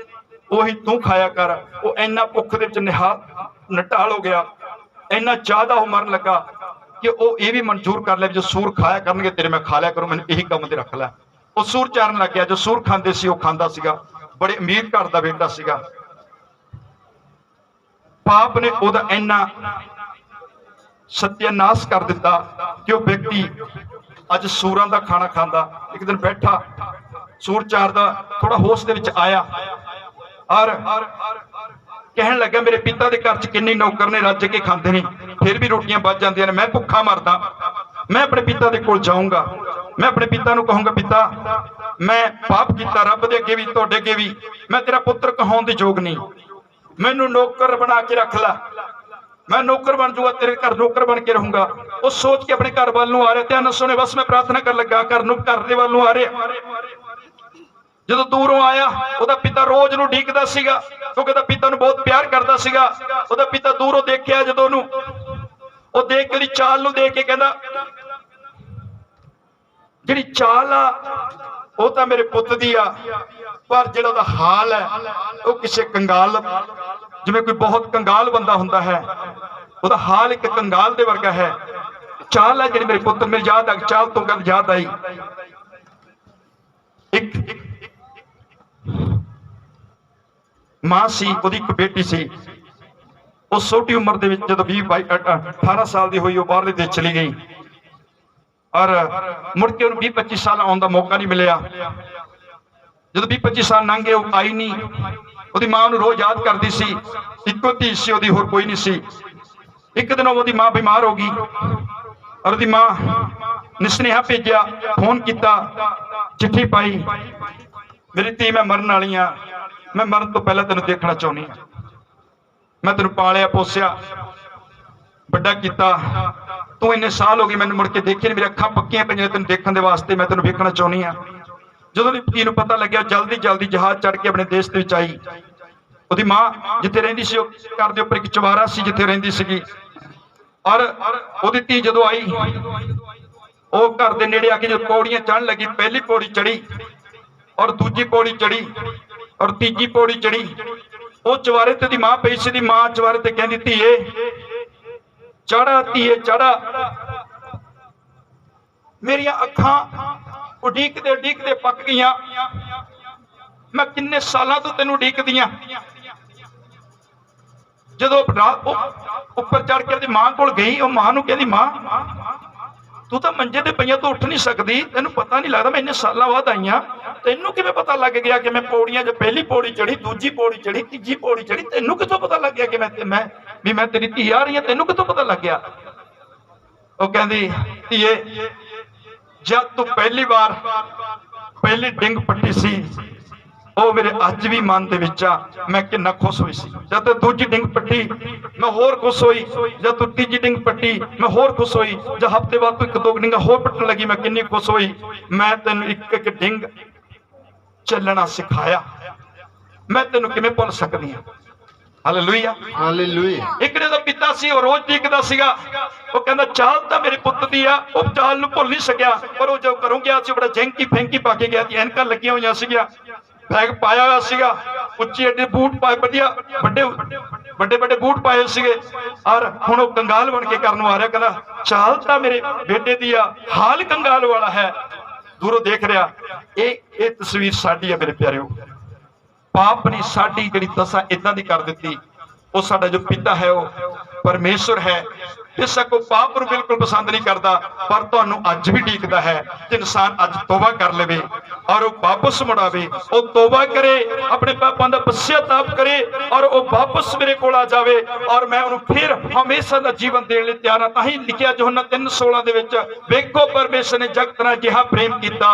ਉਹੀ ਤੂੰ ਖਾਇਆ ਕਰ। ਉਹ ਇੰਨਾ ਭੁੱਖ ਦੇ ਵਿੱਚ ਨਟਾਲ ਹੋ ਗਿਆ, ਇੰਨਾ ਜ਼ਿਆਦਾ ਉਹ ਮਰਨ ਲੱਗਾ ਕਿ ਉਹ ਇਹ ਵੀ ਮਨਜ਼ੂਰ ਕਰ ਲਿਆ, ਜੋ ਸੂਰ ਖਾਇਆ ਕਰਨਗੇ ਤੇਰੇ ਮੈਂ ਖਾ ਲਿਆ ਕਰੂੰ, ਮੈਨੂੰ ਇਹੀ ਕੰਮ ਤੇ ਰੱਖ ਲੈ। ਉਹ ਸੂਰ ਚਾਰਨ ਲੱਗ ਗਿਆ। ਜੋ ਸੂਰ ਖਾਂਦੇ ਸੀ ਉਹ ਖਾਂਦਾ ਸੀਗਾ। ਬੜੇ ਅਮੀਰ ਘਰ ਦਾ ਬੇਟਾ ਸੀਗਾ। ਪਾਪ ਨੇ ਉਹਦਾ ਇੰਨਾ ਸਤਿਆਨਾਸ਼ ਕਰ ਦਿੱਤਾ ਕਿ ਉਹ ਵਿਅਕਤੀ ਅੱਜ ਸੂਰਾਂ ਦਾ ਖਾਣਾ ਖਾਂਦਾ। ਇੱਕ ਦਿਨ ਬੈਠਾ, ਸੂਰ ਚਾਰ ਦਾ ਥੋੜਾ ਹੋਸ਼ ਦੇ ਵਿੱਚ ਆਇਆ ਔਰ ਕਹਿਣ ਲੱਗਾ, ਮੇਰੇ ਪਿਤਾ ਦੇ ਘਰ ਚ ਕਿੰਨੇ ਨੌਕਰ ਨੇ, ਰੱਜ ਕੇ ਖਾਂਦੇ ਨੇ, ਫਿਰ ਵੀ ਰੋਟੀਆਂ ਬਚ ਜਾਂਦੀਆਂ ਨੇ, ਮੈਂ ਭੁੱਖਾ ਮਰਦਾ। ਮੈਂ ਆਪਣੇ ਪਿਤਾ ਦੇ ਕੋਲ ਜਾਊਂਗਾ, ਮੈਂ ਆਪਣੇ ਪਿਤਾ ਨੂੰ ਕਹੂੰਗਾ, ਪਿਤਾ ਮੈਂ ਪਾਪ ਕੀਤਾ ਰੱਬ ਦੇ ਅੱਗੇ ਵੀ, ਤੁਹਾਡੇ ਅੱਗੇ ਵੀ, ਮੈਂ ਤੇਰਾ ਪੁੱਤਰ ਕਹਾਉਣ ਦੇ ਯੋਗ ਨਹੀਂ, ਮੈਨੂੰ ਨੌਕਰ ਬਣਾ ਕੇ ਰੱਖ ਲੈ, ਮੈਂ ਨੌਕਰ ਬਣ ਜਾਊਗਾ, ਤੇਰੇ ਘਰ ਨੌਕਰ ਬਣ ਕੇ ਰਹੂੰਗਾ। ਉਹ ਸੋਚ ਕੇ ਆਪਣੇ ਘਰ ਵੱਲ ਨੂੰ ਆ ਰਿਹਾ। ਧਿਆਨ ਨਾਲ ਸੁਣੇ, ਬਸ ਮੈਂ ਪ੍ਰਾਰਥਨਾ ਕਰਨ ਲੱਗਾ, ਘਰ ਦੇ ਵੱਲ ਨੂੰ ਆ ਰਿਹਾ। ਜਦੋਂ ਦੂਰੋਂ ਆਇਆ, ਉਹਦਾ ਪਿਤਾ ਰੋਜ਼ ਨੂੰ ਢੀਕਦਾ ਸੀਗਾ, ਕਿਉਂਕਿ ਉਹਦਾ ਪਿਤਾ ਨੂੰ ਬਹੁਤ ਪਿਆਰ ਕਰਦਾ ਸੀਗਾ। ਉਹਦਾ ਪਿਤਾ ਦੂਰੋਂ ਦੇਖਿਆ ਜਦੋਂ ਉਹਨੂੰ, ਉਹ ਦੇਖ ਕੇ ਉਹਦੀ ਚਾਲ ਨੂੰ ਦੇਖ ਕੇ ਕਹਿੰਦਾ, ਜਿਹੜੀ ਚਾਲ ਆ ਉਹ ਤਾਂ ਮੇਰੇ ਪੁੱਤ ਦੀ ਆ, ਪਰ ਜਿਹੜਾ ਉਹਦਾ ਹਾਲ ਹੈ ਉਹ ਕਿਸੇ ਕੰਗਾਲ, ਜਿਵੇਂ ਕੋਈ ਬਹੁਤ ਕੰਗਾਲ ਬੰਦਾ ਹੁੰਦਾ ਹੈ, ਉਹਦਾ ਹਾਲ ਇੱਕ ਕੰਗਾਲ ਦੇ ਵਰਗਾ ਹੈ। ਚਾਲ ਹੈ ਜਿਹੜੀ ਮੇਰੇ ਪੁੱਤ, ਮੇਰੀ ਯਾਦ ਆ, ਚਾਲ ਤੋਂ ਗੱਲ ਯਾਦ ਆਈ। ਇੱਕ ਮਾਂ ਸੀ, ਉਹਦੀ ਇੱਕ ਬੇਟੀ ਸੀ। ਉਹ ਛੋਟੀ ਉਮਰ ਦੇ ਵਿੱਚ ਜਦੋਂ 18 ਸਾਲ ਦੀ ਹੋਈ, ਉਹ ਬਾਹਰਲੇ ਦੇਸ਼ ਚਲੀ ਗਈ ਔਰ ਮੁੜ ਕੇ ਉਹਨੂੰ 20-25 ਸਾਲ ਆਉਣ ਦਾ ਮੌਕਾ ਨਹੀਂ ਮਿਲਿਆ। ਜਦੋਂ 20-25 ਸਾਲ ਲੰਘ ਗਏ, ਉਹ ਆਈ ਨਹੀਂ। ਉਹਦੀ ਮਾਂ ਨੂੰ ਰੋਜ਼ ਯਾਦ ਕਰਦੀ ਸੀ। ਇੱਕੋ ਧੀ ਸੀ ਉਹਦੀ, ਹੋਰ ਕੋਈ ਨਹੀਂ ਸੀ। ਇੱਕ ਦਿਨ ਉਹਦੀ ਮਾਂ ਬਿਮਾਰ ਹੋ ਗਈ ਔਰ ਉਹਦੀ ਮਾਂ ਨੇ ਸੁਨੇਹਾ ਭੇਜਿਆ, ਫੋਨ ਕੀਤਾ, ਚਿੱਠੀ ਪਾਈ, ਮੇਰੀ ਧੀ ਮੈਂ ਮਰਨ ਵਾਲੀ ਆ, ਮੈਂ ਮਰਨ ਤੋਂ ਪਹਿਲਾਂ ਤੈਨੂੰ ਦੇਖਣਾ ਚਾਹੁੰਦੀ ਹਾਂ। ਮੈਂ ਤੈਨੂੰ ਪਾਲਿਆ ਪੋਸਿਆ, ਵੱਡਾ ਕੀਤਾ, ਤੂੰ ਇੰਨੇ ਸਾਲ ਹੋ ਗਏ ਮੈਨੂੰ ਮੁੜ ਕੇ ਦੇਖੇ ਨਹੀਂ, ਮੇਰੀ ਅੱਖਾਂ ਪੱਕੀਆਂ ਪਈਆਂ ਤੈਨੂੰ ਦੇਖਣ ਦੇ ਵਾਸਤੇ, ਮੈਂ ਤੈਨੂੰ ਵੇਖਣਾ ਚਾਹੁੰਦੀ ਹਾਂ। ਜਦੋਂ ਦੀ ਧੀ ਨੂੰ ਪਤਾ ਲੱਗਿਆ, ਜਲਦੀ ਜਹਾਜ਼ ਚੜ੍ਹ ਕੇ ਆਪਣੇ ਦੇਸ਼ ਦੇ ਵਿੱਚ ਆਈ। ਉਹਦੀ ਮਾਂ ਜਿੱਥੇ ਰਹਿੰਦੀ ਸੀ, ਉਹ ਘਰ ਦੇ ਉੱਪਰ ਇੱਕ ਚੁਬਾਰਾ ਸੀ ਜਿੱਥੇ ਰਹਿੰਦੀ ਸੀਗੀ। ਔਰ ਉਹਦੀ ਧੀ ਜਦੋਂ ਆਈ, ਉਹ ਘਰ ਦੇ ਨੇੜੇ ਆ ਕੇ ਜਦੋਂ ਪੌੜੀਆਂ ਚੜ੍ਹਨ ਲੱਗੀ, ਪਹਿਲੀ ਪੌੜੀ ਚੜੀ ਔਰ ਦੂਜੀ ਪੌੜੀ ਚੜੀ ਔਰ ਤੀਜੀ ਪੌੜੀ ਚੜੀ। ਉਹ ਚੁਬਾਰੇ ਤੇ ਦੀ ਮਾਂ ਪਈ ਸੀ। ਦੀ ਮਾਂ ਚੁਬਾਰੇ ਤੇ ਕਹਿੰਦੀ, ਧੀਏ ਚੜਾ, ਧੀਏ ਚੜਾ। ਮੇਰੀਆਂ ਅੱਖਾਂ ਉਡੀਕਦੇ ਪੱਕ ਗਈਆਂ। ਮੈਂ ਕਿੰਨੇ ਸਾਲਾਂ ਤੋਂ ਤੈਨੂੰ ਉਡੀਕਦੀਆਂ। ਜਦੋਂ ਉੱਪਰ ਚੜ ਕੇ ਉਹਦੀ ਮਾਂ ਕੋਲ ਗਈ, ਉਹ ਮਾਂ ਨੂੰ ਕਹਿੰਦੀ, ਮਾਂ ਤੂੰ ਤਾਂ ਮੰਜੇ ਤੇ ਪਈਆਂ ਤੋਂ ਉੱਠ ਨਹੀਂ ਸਕਦੀ, ਤੈਨੂੰ ਪਤਾ ਨਹੀਂ ਲੱਗਦਾ ਮੈਂ ਇੰਨੇ ਸਾਲਾਂ ਬਾਅਦ ਆਈਆਂ, ਤੈਨੂੰ ਕਿਵੇਂ ਪਤਾ ਲੱਗ ਗਿਆ ਕਿ ਮੈਂ ਪੌੜੀਆਂ 'ਚ ਪਹਿਲੀ ਪੌੜੀ ਚੜੀ, ਦੂਜੀ ਪੌੜੀ ਚੜੀ, ਤੀਜੀ ਪੌੜੀ ਚੜੀ, ਤੈਨੂੰ ਕਿੱਥੋਂ ਪਤਾ ਲੱਗ ਗਿਆ ਕਿ ਮੈਂ ਤੇਰੀ ਧੀ ਆ ਰਹੀ ਹਾਂ, ਤੈਨੂੰ ਕਿੱਥੋਂ ਪਤਾ ਲੱਗ ਗਿਆ? ਉਹ ਕਹਿੰਦੀ, ਧੀਏ ਜਦ ਤੂੰ ਪਹਿਲੀ ਵਾਰ ਪਹਿਲੀ ਡਿੰਗ ਪੱਟੀ ਸੀ, ਉਹ ਮੇਰੇ ਅੱਜ ਵੀ ਮਨ ਦੇ ਵਿੱਚ ਆ, ਮੈਂ ਕਿੰਨਾ ਖੁਸ਼ ਹੋਈ ਸੀ। ਜਦ ਤੂੰ ਦੂਜੀ ਡਿੰਗ ਪੱਟੀ, ਮੈਂ ਹੋਰ ਖੁਸ਼ ਹੋਈ। ਜਦ ਤੂੰ ਤੀਜੀ ਡਿੰਗ ਪੱਟੀ, ਮੈਂ ਹੋਰ ਖੁਸ਼ ਹੋਈ। ਜਦ ਹਫ਼ਤੇ ਬਾਅਦ ਤੂੰ 1-2 ਡਿੰਗਾਂ ਹੋਰ ਪੱਟਣ ਲੱਗੀ, ਮੈਂ ਕਿੰਨੀ ਖੁਸ਼ ਹੋਈ। ਮੈਂ ਤੈਨੂੰ ਇੱਕ ਡਿੰਗ ਚੱਲਣਾ ਸਿਖਾਇਆ, ਮੈਂ ਤੈਨੂੰ ਕਿਵੇਂ ਭੁੱਲ ਸਕਦੀ ਹਾਂ? ਹਾਲੇਲੂਇਆ। ਹਾਲੇਲੂਇਆ। ਇੱਕ ਨੇ ਦਾ ਪਿਤਾ ਸੀ, ਉਹ ਰੋਜ਼ ਟਿਕਦਾ ਸੀਗਾ। ਉਹ ਕਹਿੰਦਾ ਚਾਲ ਤਾਂ ਮੇਰੇ ਪੁੱਤ ਦੀ ਆ, ਉਹ ਚਾਲ ਨੂੰ ਭੁੱਲ ਨਹੀਂ ਸਕਿਆ। ਪਰ ਉਹ ਜਦੋਂ ਘਰੋਂ ਗਿਆ ਸੀ ਬੜਾ ਜੈਂਕੀ ਫੈਂਕੀ ਪਾ ਕੇ ਗਿਆ ਸੀ, ਐਨਕਾਂ ਲੱਗੀਆਂ ਹੋਈਆਂ ਸੀਗੀਆਂ, ਬੈਗ ਪਾਇਆ ਹੋਇਆ ਸੀਗਾ, ਉੱਚੇ ਅੱਡੇ ਬੂਟ ਪਾਏ, ਵਧੀਆ ਵੱਡੇ ਵੱਡੇ ਬੂਟ ਪਾਏ ਸੀਗੇ। ਔਰ ਹੁਣ ਉਹ ਕੰਗਾਲ ਬਣ ਕੇ ਕਰਨ ਨੂੰ ਆ ਰਿਹਾ, ਕਹਿੰਦਾ ਚਾਲ ਤਾਂ ਮੇਰੇ ਬੇਟੇ ਦੀ ਆ, ਹਾਲ ਕੰਗਾਲ ਵਾਲਾ ਹੈ। ਦੂਰੋਂ ਦੇਖ ਰਿਹਾ। ਇਹ ਤਸਵੀਰ ਸਾਡੀ ਆ ਮੇਰੇ ਪਿਆਰਿਓ। ਪਾਪ ਨੇ ਸਾਡੀ ਜਿਹੜੀ ਦਸ਼ਾ ਇਦਾਂ ਦੀ ਕਰ ਦਿੱਤੀ। ਉਹ ਸਾਡਾ ਜੋ ਪਿਤਾ ਹੈ ਉਹ ਪਰਮੇਸ਼ਰ ਹੈ। ਬੇਸ਼ੱਕ ਉਹ ਪਾਪ ਨੂੰ ਬਿਲਕੁਲ ਪਸੰਦ ਨਹੀਂ ਕਰਦਾ, ਪਰ ਤੁਹਾਨੂੰ ਅੱਜ ਵੀ ਢੀਕਦਾ ਹੈ ਕਿ ਇਨਸਾਨ ਅੱਜ ਤੋਬਾ ਕਰ ਲਵੇ ਔਰ ਉਹ ਵਾਪਸ ਮੁੜਾਵੇ। ਉਹ ਤੋਬਾ ਕਰੇ, ਆਪਣੇ ਪਾਪਾਂ ਦਾ ਪਛਤਾਪ ਕਰੇ ਔਰ ਉਹ ਵਾਪਸ ਮੇਰੇ ਕੋਲ ਆ ਜਾਵੇ ਔਰ ਮੈਂ ਉਹਨੂੰ ਫਿਰ ਹਮੇਸ਼ਾ ਦਾ ਜੀਵਨ ਦੇਣ ਲਈ ਤਿਆਰ ਹਾਂ। ਤਾਂ ਹੀ ਲਿਖਿਆ ਯੋਹੰਨਾ 3:16 ਦੇ ਵਿੱਚ, ਵੇਖੋ ਪਰਮੇਸ਼ਰ ਨੇ ਜਗਤ ਨਾਲ ਜਿਹਾ ਪ੍ਰੇਮ ਕੀਤਾ,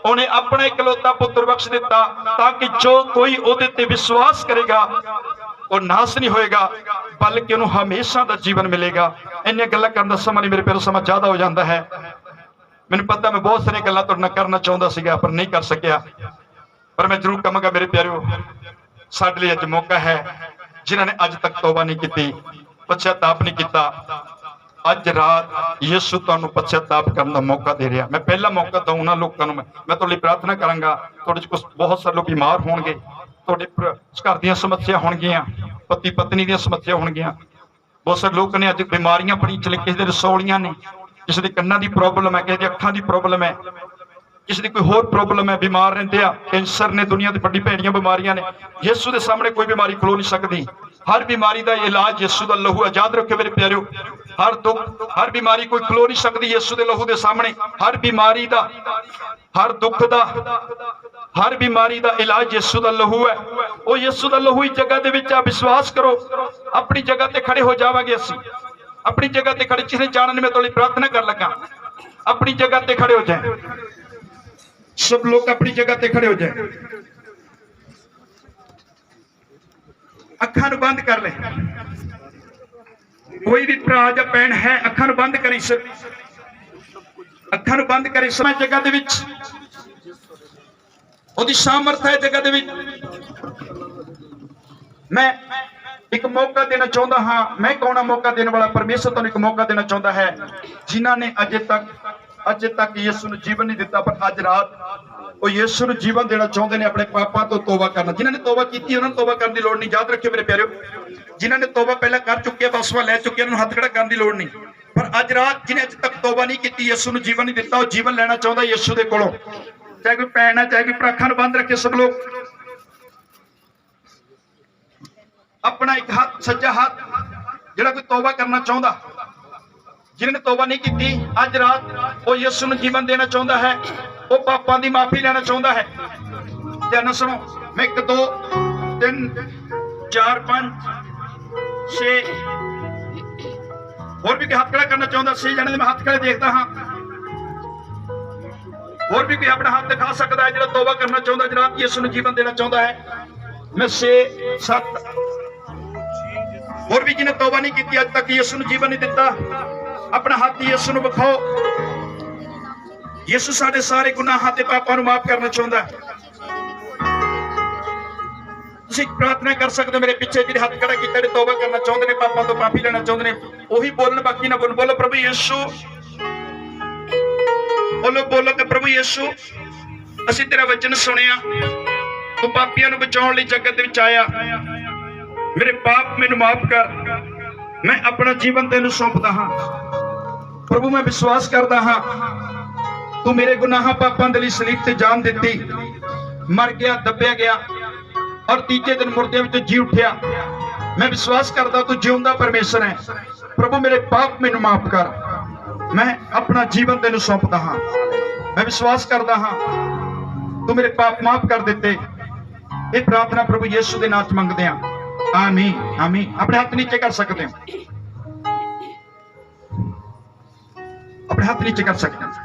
ਉਹਨੇ ਆਪਣਾ ਇਕਲੌਤਾ ਪੁੱਤਰ ਬਖਸ਼ ਦਿੱਤਾ ਤਾਂ ਕਿ ਜੋ ਕੋਈ ਉਹਦੇ ਤੇ ਵਿਸ਼ਵਾਸ ਕਰੇਗਾ ਉਹ ਨਾਸ ਨਹੀਂ ਹੋਏਗਾ, ਬਲਕਿ ਉਹਨੂੰ ਹਮੇਸ਼ਾ ਦਾ ਜੀਵਨ ਮਿਲੇਗਾ। ਇੰਨੀਆਂ ਗੱਲਾਂ ਕਰਨ ਦਾ ਸਮਾਂ ਨਹੀਂ ਮੇਰੇ ਪਿਆਰੋ, ਸਮਾਂ ਜ਼ਿਆਦਾ ਹੋ ਜਾਂਦਾ ਹੈ। ਮੈਨੂੰ ਪਤਾ ਮੈਂ ਬਹੁਤ ਸਾਰੀਆਂ ਗੱਲਾਂ ਤੁਹਾਡੇ ਨਾਲ ਕਰਨਾ ਚਾਹੁੰਦਾ ਸੀਗਾ ਪਰ ਨਹੀਂ ਕਰ ਸਕਿਆ, ਪਰ ਮੈਂ ਜ਼ਰੂਰ ਕਹਾਂਗਾ ਮੇਰੇ ਪਿਆਰਿਓ, ਸਾਡੇ ਲਈ ਅੱਜ ਮੌਕਾ ਹੈ। ਜਿਨ੍ਹਾਂ ਨੇ ਅੱਜ ਤੱਕ ਤੌਬਾ ਨਹੀਂ ਕੀਤੀ, ਪਛਤਾਪ ਨਹੀਂ ਕੀਤਾ, ਅੱਜ ਰਾਤ ਯਿਸੂ ਤੁਹਾਨੂੰ ਪਛਤਾਪ ਕਰਨ ਦਾ ਮੌਕਾ ਦੇ ਰਿਹਾ। ਮੈਂ ਪਹਿਲਾ ਮੌਕਾ ਦਊਂ ਉਹਨਾਂ ਲੋਕਾਂ ਨੂੰ। ਮੈਂ ਤੁਹਾਡੇ ਲਈ ਪ੍ਰਾਰਥਨਾ ਕਰਾਂਗਾ। ਤੁਹਾਡੇ ਚ ਕੁਝ ਬਹੁਤ ਸਾਰੇ ਲੋਕ ਬਿਮਾਰ ਹੋਣਗੇ, ਤੁਹਾਡੇ ਘਰ ਦੀਆਂ ਸਮੱਸਿਆ ਹੋਣਗੀਆਂ, ਪਤੀ ਪਤਨੀ ਦੀਆਂ ਸਮੱਸਿਆ ਹੋਣਗੀਆਂ। ਬਹੁਤ ਸਾਰੇ ਲੋਕ ਨੇ ਅੱਜ ਬਿਮਾਰੀਆਂ ਬੜੀ ਚਲੇ, ਕਿਸੇ ਦੇ ਰਸੌਲੀਆਂ ਨੇ, ਕਿਸੇ ਦੇ ਕੰਨਾਂ ਦੀ ਪ੍ਰੋਬਲਮ ਹੈ, ਕਿਸੇ ਦੀ ਅੱਖਾਂ ਦੀ ਪ੍ਰੋਬਲਮ ਹੈ, ਕਿਸੇ ਦੀ ਕੋਈ ਹੋਰ ਪ੍ਰੋਬਲਮ ਹੈ, ਬਿਮਾਰ ਰਹਿੰਦੇ ਆ। ਕੈਂਸਰ ਨੇ, ਦੁਨੀਆ ਦੀ ਵੱਡੀ ਭੈੜੀਆਂ ਬਿਮਾਰੀਆਂ ਨੇ। ਯਿਸੂ ਦੇ ਸਾਹਮਣੇ ਕੋਈ ਬਿਮਾਰੀ ਖਲੋ ਨਹੀਂ ਸਕਦੀ। ਹਰ ਬਿਮਾਰੀ ਦਾ ਇਲਾਜ ਯਿਸੂ ਦਾ ਲਹੂ। ਆਜ਼ਾਦ ਰੱਖਿਓ ਮੇਰੇ ਪਿਆਰਿਓ। ਹਰ ਦੁੱਖ, ਹਰ ਬਿਮਾਰੀ ਕੋਈ ਖਲੋ ਨਹੀਂ ਸਕਦੀ ਯਿਸੂ ਦੇ ਲਹੂ ਦੇ ਸਾਹਮਣੇ। ਹਰ ਬਿਮਾਰੀ ਦਾ, ਹਰ ਦੁੱਖ ਦਾ, ਹਰ ਬਿਮਾਰੀ ਦਾ ਇਲਾਜ ਯਿਸੂ ਦਾ ਲਹੂ ਹੈ। ਉਹ ਯਿਸੂ ਦਾ ਲਹੂ ਹੀ ਜਗ੍ਹਾ ਦੇ ਵਿੱਚ ਆ। ਵਿਸ਼ਵਾਸ ਕਰੋ, ਆਪਣੀ ਜਗ੍ਹਾ ਤੇ ਖੜੇ ਹੋ ਜਾਵਾਂਗੇ ਅਸੀਂ। ਆਪਣੀ ਜਗ੍ਹਾ ਤੇ ਖੜੇ, ਕਿਸੇ ਜਾਣਨ ਮੈਂ ਤੁਹਾਡੀ ਪ੍ਰਾਰਥਨਾ ਕਰ ਲੱਗਾ, ਆਪਣੀ ਜਗ੍ਹਾ ਤੇ ਖੜੇ ਹੋ ਜਾਏ। सब लोग अपनी जगह ते खड़े हो जाए, अखां नूं बंद कर ले। कोई भी भरा या भैन है, अखां नूं बंद करी, अखां नूं बंद करी। समय जगह दे विच ओहदी सामर्थ है जगह दे विच। मैं एक मौका देना चाहता हाँ। मैं कौन हाँ मौका देने वाला? परमेश्वर तुहानूं एक मौका देना चाहता है। जिन्हां ने अजे तक यीशु नूं जीवन नहीं दिता, पर अज रात वो यीशु नूं जीवन देना चाहते हैं। अपने पापां तो तौबा करना। जिन्होंने तौबा की उन्होंने तौबा करने की लोड़ नहीं। याद रखियो मेरे प्यारिओ, जिन्होंने तौबा पहले कर चुके, बसवा लै चुके, उन्होंने हाथ खड़ा करने की लोड़ नहीं। पर अज रात जिन्हें अज तक तौबा नहीं की, यीशु नूं जीवन नहीं दिता, वो जीवन लेना चाहता यीशु दे कोलों। चाहे कोई भैन है, चाहे कोई भरा, अखां नूं बंद रखे सब लोग। अपना एक हाथ, सज्जा हाथ, जिहड़ा कोई तौबा करना चाहता, जिन्होंने तौबा नहीं की, अज रात वो यीशु नूं जीवन देना चाहता है। वो पापां दी माफी लेना चाहता है। ध्यान सुनो, मैं 1 2 3 4 5 6 और भी कोई हाथ खड़ा करना चाहता। 6 जने मैं हाथ खड़े देखता हाँ। और भी कोई अपना हाथ दिखा सकता है जो तौबा करना चाहता, जनाब यीशु नूं जीवन देना चाहता है। मैं 6 7 और भी जिन्हें तौबा नहीं की, अज तक यीशु नूं जीवन नहीं दिता, अपना हाथ यीशु नूं विखाओ। यीशु साडे सारे गुनाहां ते पापां नूं माफ करना चाहता है। तुसीं प्रार्थना कर सकते हो मेरे पीछे, जिहड़े हाथ खड़ा कीते, जिहड़े तौबा करना चाहते हैं, पापां तो माफी लेना चाहते हैं, वही बोलन, बाकी ना बोलो। बोलो प्रभु यीशु, बोलो कि प्रभु यीशु, असीं तेरा वचन सुनिया, तू पापियां नूं बचाउण लई जगत विच आया, मेरे पाप मैनूं माफ कर, मैं अपना जीवन तेनूं सौंपदा हां। प्रभु मैं विश्वास करदा हां, तू मेरे गुनाहां पापां दे लई सलीब ते जान दित्ती, मर गया, दबिया गया और तीजे दिन मुर्दे विच जी उठिया। मैं विश्वास करदा तू जिउंदा परमेश्वर है। प्रभु मेरे पाप मैनूं माफ कर, मैं अपना जीवन तेनूं सौंपदा हां। मैं विश्वास करदा हां तू मेरे पाप माफ कर दित्ते। ये प्रार्थना प्रभु यीशु दे नाम च मंगदे हां। आमीन आमीन। अपने हाथ नीचे कर सकते हो, अपने हाथ नीचे कर सकते हैं।